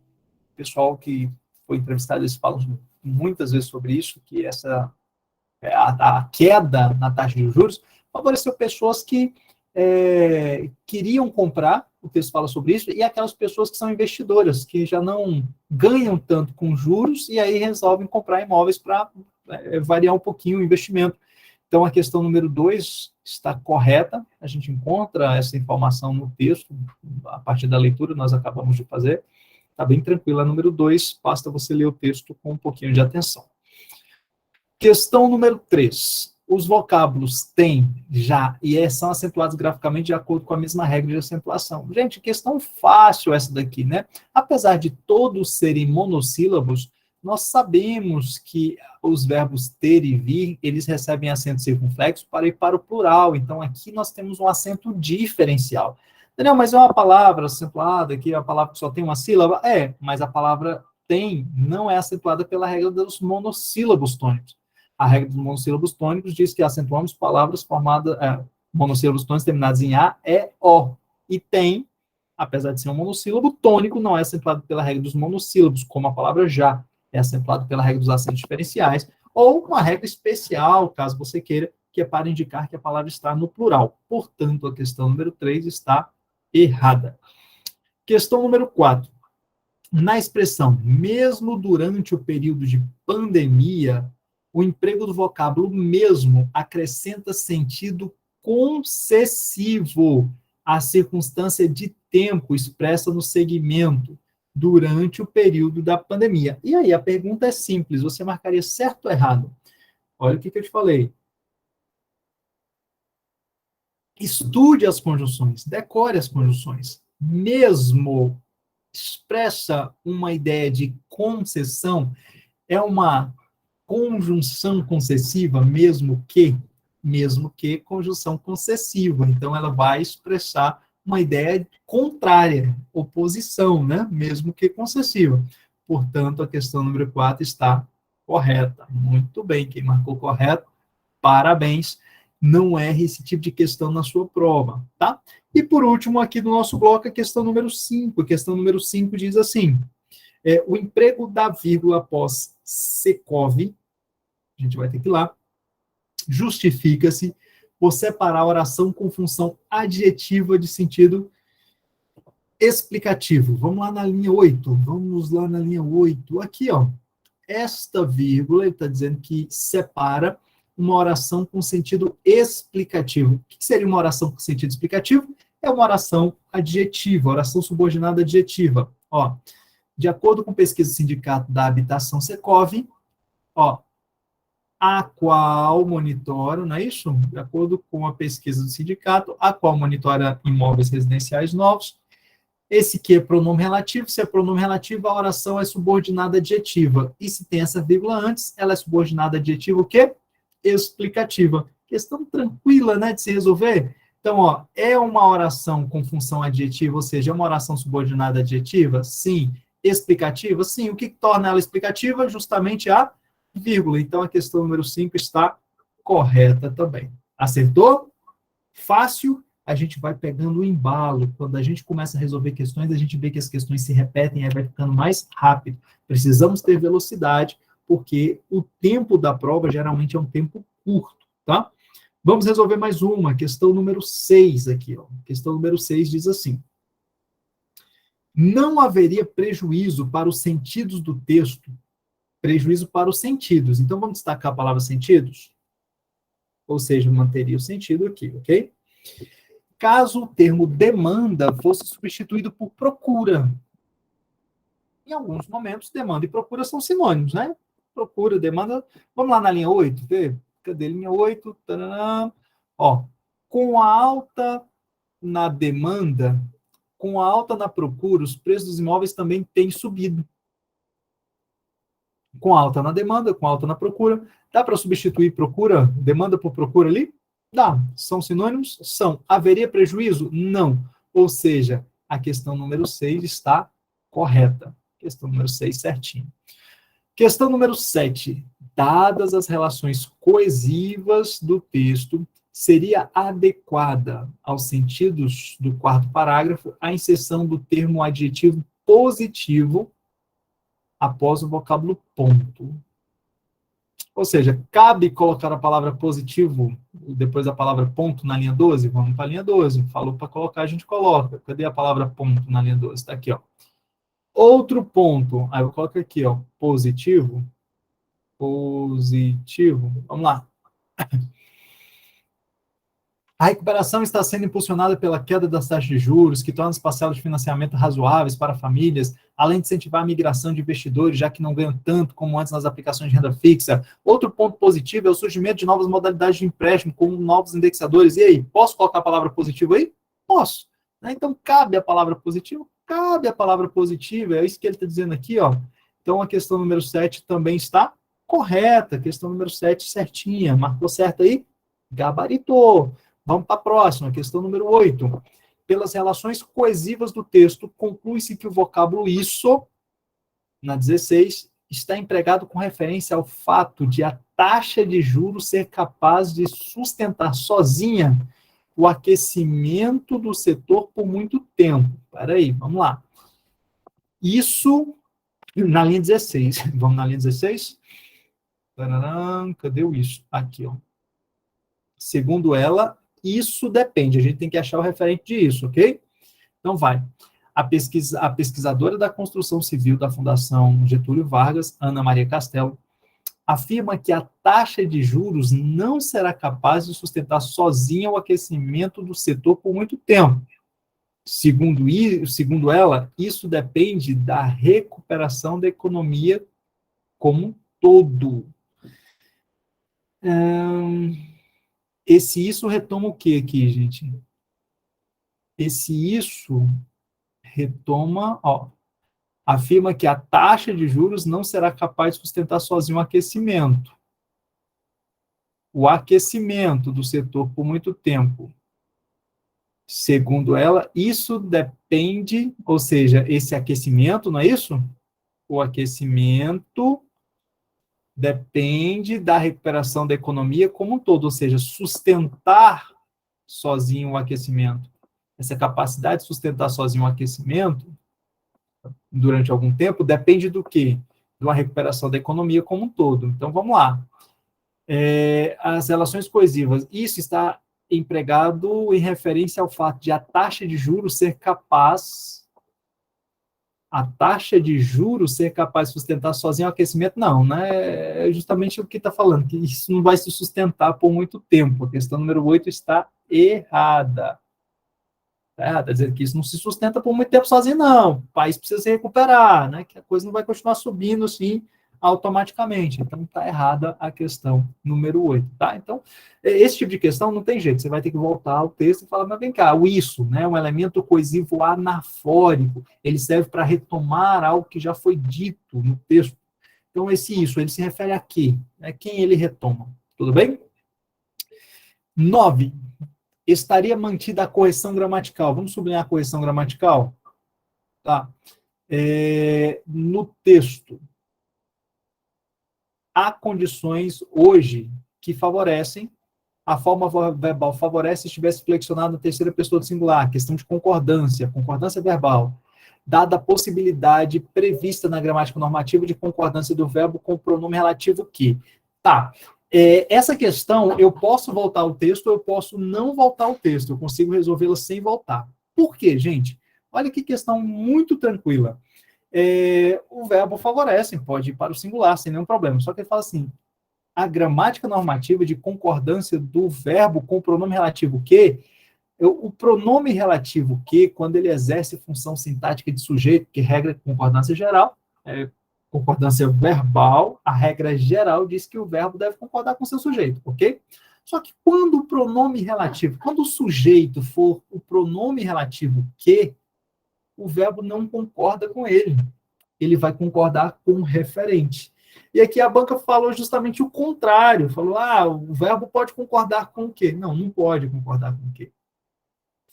S1: pessoal que foi entrevistado, eles falam muitas vezes sobre isso, que a queda na taxa de juros favoreceu pessoas que queriam comprar, o texto fala sobre isso, e aquelas pessoas que são investidoras, que já não ganham tanto com juros, e aí resolvem comprar imóveis para variar um pouquinho o investimento. Então, a questão número 2 está correta, a gente encontra essa informação no texto, a partir da leitura nós acabamos de fazer, está bem tranquila. Número 2, basta você ler o texto com um pouquinho de atenção. Questão número 3. Os vocábulos têm, já e são acentuados graficamente de acordo com a mesma regra de acentuação. Gente, questão fácil essa daqui, né? Apesar de todos serem monossílabos, nós sabemos que os verbos ter e vir, eles recebem acento circunflexo para ir para o plural. Então, aqui nós temos um acento diferencial. Daniel, mas é uma palavra acentuada, aqui é uma palavra que só tem uma sílaba? Mas a palavra tem não é acentuada pela regra dos monossílabos tônicos. A regra dos monossílabos tônicos diz que acentuamos palavras formadas, monossílabos tônicos terminados em A, E, O. E tem, apesar de ser um monossílabo, tônico não é acentuado pela regra dos monossílabos, como a palavra já é acentuado pela regra dos acentos diferenciais, ou uma regra especial, caso você queira, que é para indicar que a palavra está no plural. Portanto, a questão número 3 está errada. Questão número 4. Na expressão, mesmo durante o período de pandemia, o emprego do vocábulo mesmo acrescenta sentido concessivo à circunstância de tempo expressa no segmento durante o período da pandemia. E aí, a pergunta é simples, você marcaria certo ou errado? Olha o que eu te falei. Estude as conjunções, decore as conjunções. Mesmo expressa uma ideia de concessão, é uma conjunção concessiva, mesmo que conjunção concessiva. Então, ela vai expressar uma ideia contrária, oposição, né? Mesmo que concessiva. Portanto, a questão número 4 está correta. Muito bem, quem marcou correto, parabéns. Não erre esse tipo de questão na sua prova, tá? E por último, aqui do nosso bloco, a questão número 5. A questão número 5 diz assim: o emprego da vírgula após secov, a gente vai ter que ir lá, justifica-se por separar a oração com função adjetiva de sentido explicativo. Vamos lá na linha 8. Vamos lá na linha 8. Aqui, ó. Esta vírgula, ele está dizendo que separa uma oração com sentido explicativo. O que seria uma oração com sentido explicativo? É uma oração adjetiva, oração subordinada adjetiva. Ó, de acordo com pesquisa do Sindicato da Habitação Secov, ó, a qual monitora, não é isso? De acordo com a pesquisa do sindicato, a qual monitora imóveis residenciais novos. Esse que é pronome relativo, se é pronome relativo, a oração é subordinada adjetiva. E se tem essa vírgula antes, ela é subordinada adjetiva o quê? Explicativa. Questão tranquila, né, de se resolver. Então, ó, é uma oração com função adjetiva, ou seja, é uma oração subordinada adjetiva? Sim. Explicativa? Sim. O que torna ela explicativa? Justamente a vírgula. Então, a questão número 5 está correta também. Acertou? Fácil, a gente vai pegando o embalo. Quando a gente começa a resolver questões, a gente vê que as questões se repetem, aí vai ficando mais rápido. Precisamos ter velocidade, porque o tempo da prova geralmente é um tempo curto, tá? Vamos resolver mais uma, questão número 6 aqui, ó. Questão número 6 diz assim: não haveria prejuízo para os sentidos do texto, prejuízo para os sentidos. Então, vamos destacar a palavra sentidos? Ou seja, manteria o sentido aqui, ok? Caso o termo demanda fosse substituído por procura. Em alguns momentos, demanda e procura são sinônimos, né? Procura, demanda. Vamos lá na linha 8, vê? Cadê a linha 8? Taranã. Ó, com a alta na demanda, com a alta na procura, os preços dos imóveis também têm subido. com alta na demanda, com alta na procura. Dá para substituir procura, demanda por procura ali? Dá. São sinônimos? São. Haveria prejuízo? Não. Ou seja, a questão número 6 está correta. Questão número 6, certinho. Questão número 7. Dadas as relações coesivas do texto, seria adequada aos sentidos do quarto parágrafo a inserção do termo adjetivo positivo após o vocábulo ponto. Ou seja, cabe colocar a palavra positivo depois da palavra ponto na linha 12? Vamos para a linha 12. Falou para colocar, a gente coloca. Cadê a palavra ponto na linha 12? Está aqui, ó. Outro ponto. Aí eu coloco aqui, ó. Positivo. Positivo. Vamos lá. A recuperação está sendo impulsionada pela queda das taxas de juros, que torna as parcelas de financiamento razoáveis para famílias, além de incentivar a migração de investidores, já que não ganham tanto como antes nas aplicações de renda fixa. Outro ponto positivo é o surgimento de novas modalidades de empréstimo, como novos indexadores. E aí, posso colocar a palavra positivo aí? Posso. Então, cabe a palavra positivo? Cabe a palavra positiva, é isso que ele está dizendo aqui, ó. Então, a questão número 7 também está correta. Questão número 7, certinha. Marcou certo aí? Gabaritou. Vamos para a próxima, questão número 8. Pelas relações coesivas do texto, conclui-se que o vocábulo isso, na 16, está empregado com referência ao fato de a taxa de juros ser capaz de sustentar sozinha o aquecimento do setor por muito tempo. Espera aí, vamos lá. Isso na linha 16. Vamos na linha 16? Cadê o isso? Aqui, ó. Segundo ela, isso depende, a gente tem que achar o referente disso, ok? Então vai. A pesquisadora da construção civil da Fundação Getúlio Vargas, Ana Maria Castelo, afirma que a taxa de juros não será capaz de sustentar sozinha o aquecimento do setor por muito tempo. Segundo ela, isso depende da recuperação da economia como um todo. Esse isso retoma o que aqui, gente? Esse isso retoma, ó, afirma que a taxa de juros não será capaz de sustentar sozinho o aquecimento. O aquecimento do setor por muito tempo. Segundo ela, isso depende, ou seja, esse aquecimento, não é isso? O aquecimento depende da recuperação da economia como um todo, ou seja, sustentar sozinho o aquecimento. Essa capacidade de sustentar sozinho o aquecimento durante algum tempo depende do quê? De uma recuperação da economia como um todo. Então, vamos lá. As relações coesivas, isso está empregado em referência ao fato de a taxa de juros ser capaz de sustentar sozinho o aquecimento, não, né? É justamente o que está falando, que isso não vai se sustentar por muito tempo. A questão número 8 está errada. Está errada, dizendo que isso não se sustenta por muito tempo sozinho, não. O país precisa se recuperar, né? Que a coisa não vai continuar subindo assim automaticamente. Então, está errada a questão número 8, tá? Então, esse tipo de questão não tem jeito, você vai ter que voltar ao texto e falar, mas vem cá, o isso, né, um elemento coesivo anafórico, ele serve para retomar algo que já foi dito no texto. Então, esse isso, ele se refere a quê? Quem ele retoma, tudo bem? 9. Estaria mantida a correção gramatical. Vamos sublinhar a correção gramatical? Tá. No texto, há condições hoje que favorecem, a forma verbal favorece se estivesse flexionado na terceira pessoa do singular, questão de concordância verbal, dada a possibilidade prevista na gramática normativa de concordância do verbo com o pronome relativo que. Tá, essa questão, eu posso voltar ao texto ou eu posso não voltar ao texto, eu consigo resolvê-la sem voltar. Por quê, gente? Olha que questão muito tranquila. O verbo favorece, pode ir para o singular, sem nenhum problema. Só que ele fala assim, a gramática normativa de concordância do verbo com o pronome relativo que, o pronome relativo que, quando ele exerce função sintática de sujeito, que regra de concordância geral, concordância verbal, a regra geral diz que o verbo deve concordar com seu sujeito, ok? Só que quando o pronome relativo, quando o sujeito for o pronome relativo que, o verbo não concorda com ele. Ele vai concordar com o referente. E aqui a banca falou justamente o contrário, falou, o verbo pode concordar com o quê? Não, não pode concordar com o quê?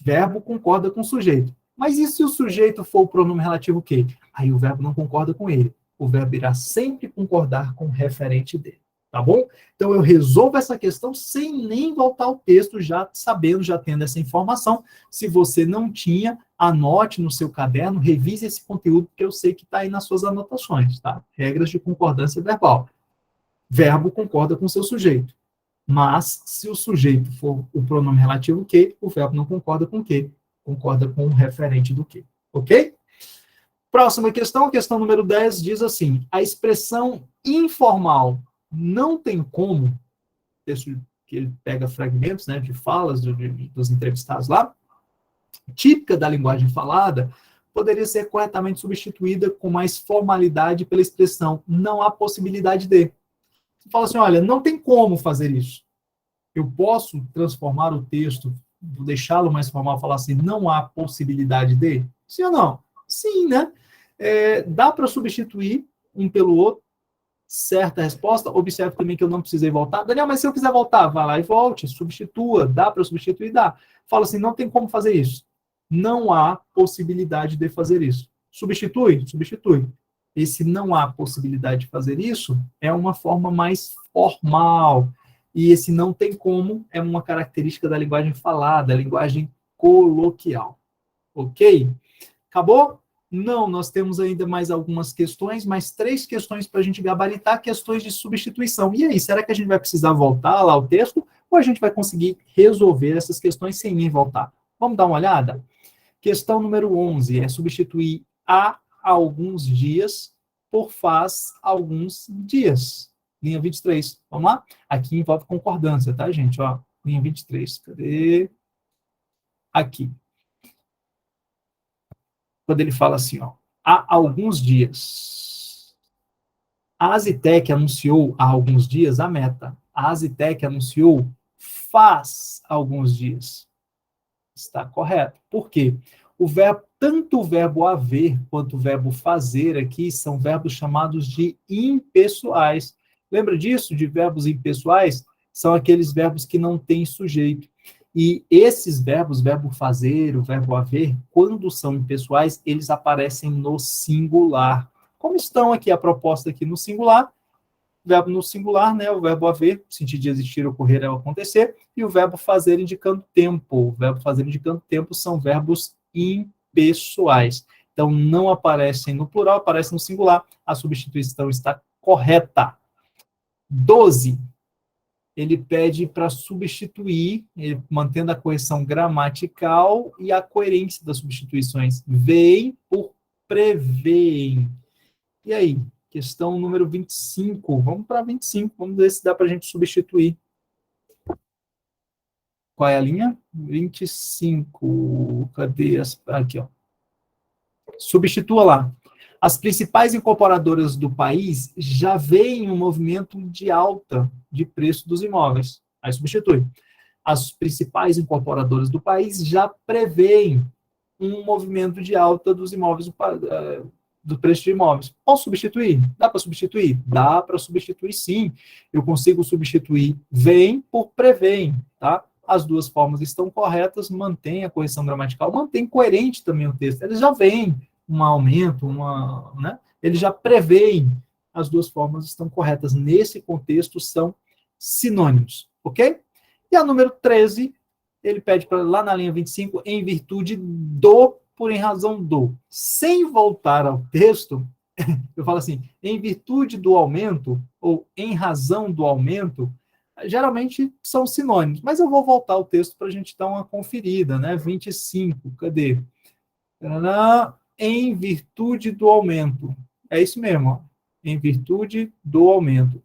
S1: Verbo concorda com o sujeito. Mas e se o sujeito for o pronome relativo que? Aí o verbo não concorda com ele. O verbo irá sempre concordar com o referente dele. Tá bom? Então eu resolvo essa questão sem nem voltar ao texto, já sabendo, já tendo essa informação. Se você não tinha, anote no seu caderno, revise esse conteúdo, que eu sei que está aí nas suas anotações, tá? Regras de concordância verbal. Verbo concorda com o seu sujeito. Mas, se o sujeito for o pronome relativo que, o verbo não concorda com o que, concorda com o referente do que. Ok? Próxima questão, questão número 10, diz assim: a expressão informal não tem como, texto que ele pega fragmentos, né, de falas dos entrevistados lá, típica da linguagem falada, poderia ser corretamente substituída com mais formalidade pela expressão não há possibilidade de. Você fala assim, olha, não tem como fazer isso. Eu posso transformar o texto, deixá-lo mais formal, falar assim, não há possibilidade de? Sim ou não? Sim, né? Dá para substituir um pelo outro, certa resposta. Observe também que eu não precisei voltar. Daniel, mas se eu quiser voltar, vá lá e volte, substitua. Dá para substituir? Dá. Fala assim, não tem como fazer isso. Não há possibilidade de fazer isso. Substitui? Substitui. Esse não há possibilidade de fazer isso é uma forma mais formal. E esse não tem como é uma característica da linguagem falada, da linguagem coloquial. Ok? Acabou? Não, nós temos ainda mais algumas questões, mais 3 questões para a gente gabaritar, questões de substituição. E aí, será que a gente vai precisar voltar lá ao texto ou a gente vai conseguir resolver essas questões sem nem voltar? Vamos dar uma olhada? Questão número 11 é substituir há alguns dias por faz alguns dias. Linha 23. Vamos lá? Aqui envolve concordância, tá, gente? Ó, linha 23. Cadê? Aqui. Quando ele fala assim, ó, há alguns dias. A Azitec anunciou há alguns dias a meta. A Azitec anunciou faz alguns dias. Está correto. Por quê? Tanto o verbo haver quanto o verbo fazer aqui são verbos chamados de impessoais. Lembra disso, de verbos impessoais? São aqueles verbos que não têm sujeito. E esses verbos, verbo fazer, o verbo haver, quando são impessoais, eles aparecem no singular. Como estão aqui a proposta aqui no singular, verbo no singular, né, o verbo haver, sentido de existir, ocorrer, é acontecer, e o verbo fazer indicando tempo. O verbo fazer indicando tempo são verbos impessoais. Então, não aparecem no plural, aparecem no singular. A substituição está correta. 12. Ele pede para substituir, mantendo a correção gramatical e a coerência das substituições. Veem por preveem. E aí? Questão número 25. Vamos para 25. Vamos ver se dá para a gente substituir. Qual é a linha? 25. Cadê as... Aqui, ó. Substitua lá. As principais incorporadoras do país já veem um movimento de alta de preço dos imóveis. Aí substitui. As principais incorporadoras do país já preveem um movimento de alta dos imóveis, do preço de imóveis. Posso substituir? Dá para substituir? Dá para substituir, sim. Eu consigo substituir vem por prevém, tá? As duas formas estão corretas, mantém a correção gramatical, mantém coerente também o texto. Eles já veem um aumento, né? Eles já preveem. As duas formas estão corretas. Nesse contexto, são sinônimos, ok? E a número 13, ele pede para lá na linha 25, em virtude do, por em razão do. Sem voltar ao texto, eu falo assim, em virtude do aumento, ou em razão do aumento, geralmente são sinônimos. Mas eu vou voltar ao texto para a gente dar uma conferida, né? 25, cadê? Em virtude do aumento. É isso mesmo, ó. Em virtude do aumento.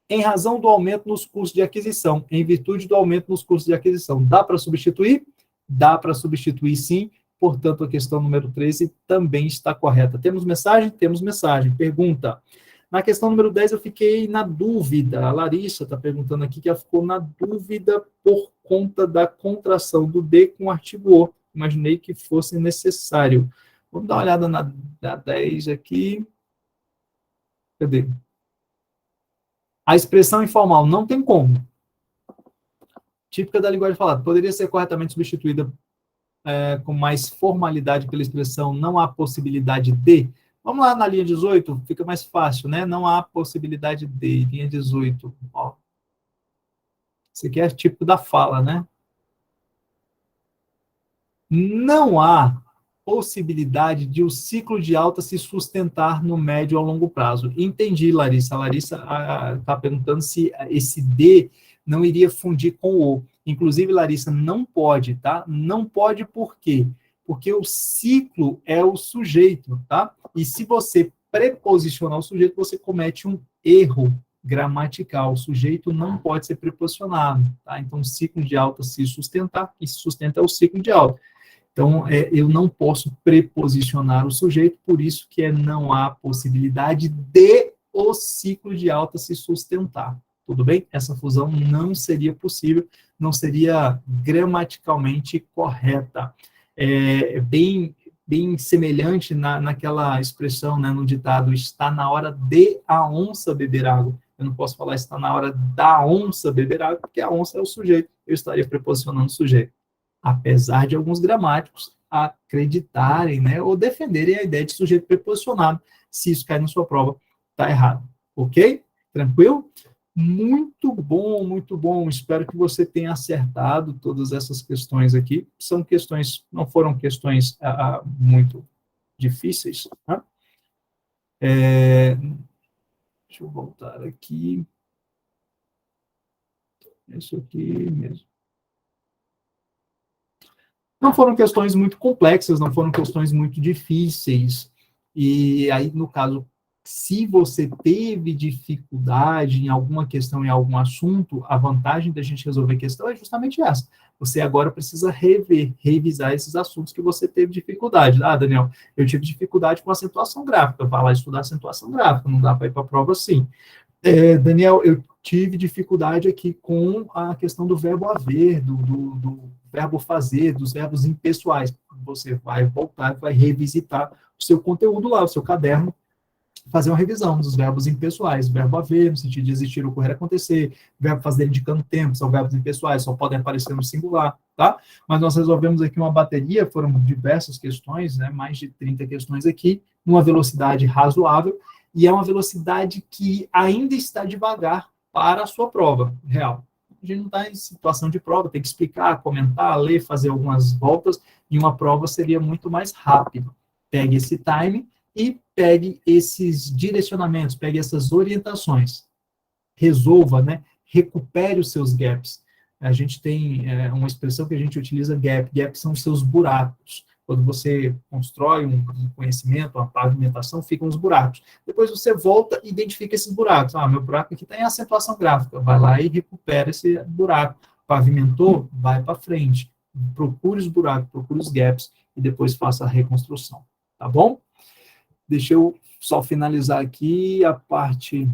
S1: Em razão do aumento nos custos de aquisição, em virtude do aumento nos custos de aquisição. Dá para substituir? Dá para substituir, sim. Portanto, a questão número 13 também está correta. Temos mensagem? Temos mensagem. Pergunta. Na questão número 10, eu fiquei na dúvida. A Larissa está perguntando aqui que ela ficou na dúvida por conta da contração do D com o artigo O. Imaginei que fosse necessário. Vamos dar uma olhada na 10 aqui. Cadê? A expressão informal não tem como. Típica da linguagem falada. Poderia ser corretamente substituída com mais formalidade pela expressão não há possibilidade de. Vamos lá na linha 18, fica mais fácil, né? Não há possibilidade de. Linha 18. Ó. Isso aqui é típico da fala, né? Não há possibilidade de o ciclo de alta se sustentar no médio a longo prazo. Entendi, Larissa. A Larissa está perguntando se esse D não iria fundir com o. Inclusive, Larissa, não pode, tá? Não pode por quê? Porque o ciclo é o sujeito, tá? E se você preposicionar o sujeito, você comete um erro gramatical. O sujeito não pode ser preposicionado, tá? Então, o ciclo de alta se sustentar, e se sustenta é o ciclo de alta. Então, eu não posso preposicionar o sujeito, por isso que não há possibilidade de o ciclo de alta se sustentar. Tudo bem? Essa fusão não seria possível, não seria gramaticalmente correta. É bem semelhante naquela expressão, né, no ditado, está na hora de a onça beber água. Eu não posso falar está na hora da onça beber água, porque a onça é o sujeito, eu estaria preposicionando o sujeito. Apesar de alguns gramáticos acreditarem, né, ou defenderem a ideia de sujeito preposicionado. Se isso cair na sua prova, está errado. Ok? Tranquilo? Muito bom, muito bom. Espero que você tenha acertado todas essas questões aqui. São questões, não foram questões muito difíceis. Tá? Deixa eu voltar aqui. Isso aqui mesmo. Não foram questões muito complexas, não foram questões muito difíceis. E aí, no caso, se você teve dificuldade em alguma questão, em algum assunto, a vantagem da gente resolver questão é justamente essa. Você agora precisa revisar esses assuntos que você teve dificuldade. Ah, Daniel, eu tive dificuldade com acentuação gráfica. Vai lá estudar acentuação gráfica, não dá para ir para a prova assim. Daniel, eu tive dificuldade aqui com a questão do verbo haver, do verbo fazer, dos verbos impessoais. Você vai voltar, vai revisitar o seu conteúdo lá, o seu caderno, fazer uma revisão dos verbos impessoais. Verbo haver, no sentido de existir, ocorrer, acontecer. Verbo fazer indicando tempo, são verbos impessoais, só podem aparecer no singular, tá? Mas nós resolvemos aqui uma bateria, foram diversas questões, né? Mais de 30 questões aqui, numa velocidade razoável, e é uma velocidade que ainda está devagar para a sua prova real. A gente não está em situação de prova, tem que explicar, comentar, ler, fazer algumas voltas, e uma prova seria muito mais rápido. Pegue esse time e pegue esses direcionamentos, pegue essas orientações. Resolva, né? Recupere os seus gaps. A gente tem uma expressão que a gente utiliza, gap. Gap são os seus buracos. Quando você constrói um conhecimento, uma pavimentação, ficam os buracos. Depois você volta e identifica esses buracos. Ah, meu buraco aqui está em acentuação gráfica. Vai lá e recupera esse buraco. Pavimentou? Vai para frente. Procure os buracos, procure os gaps e depois faça a reconstrução. Tá bom? Deixa eu só finalizar aqui a parte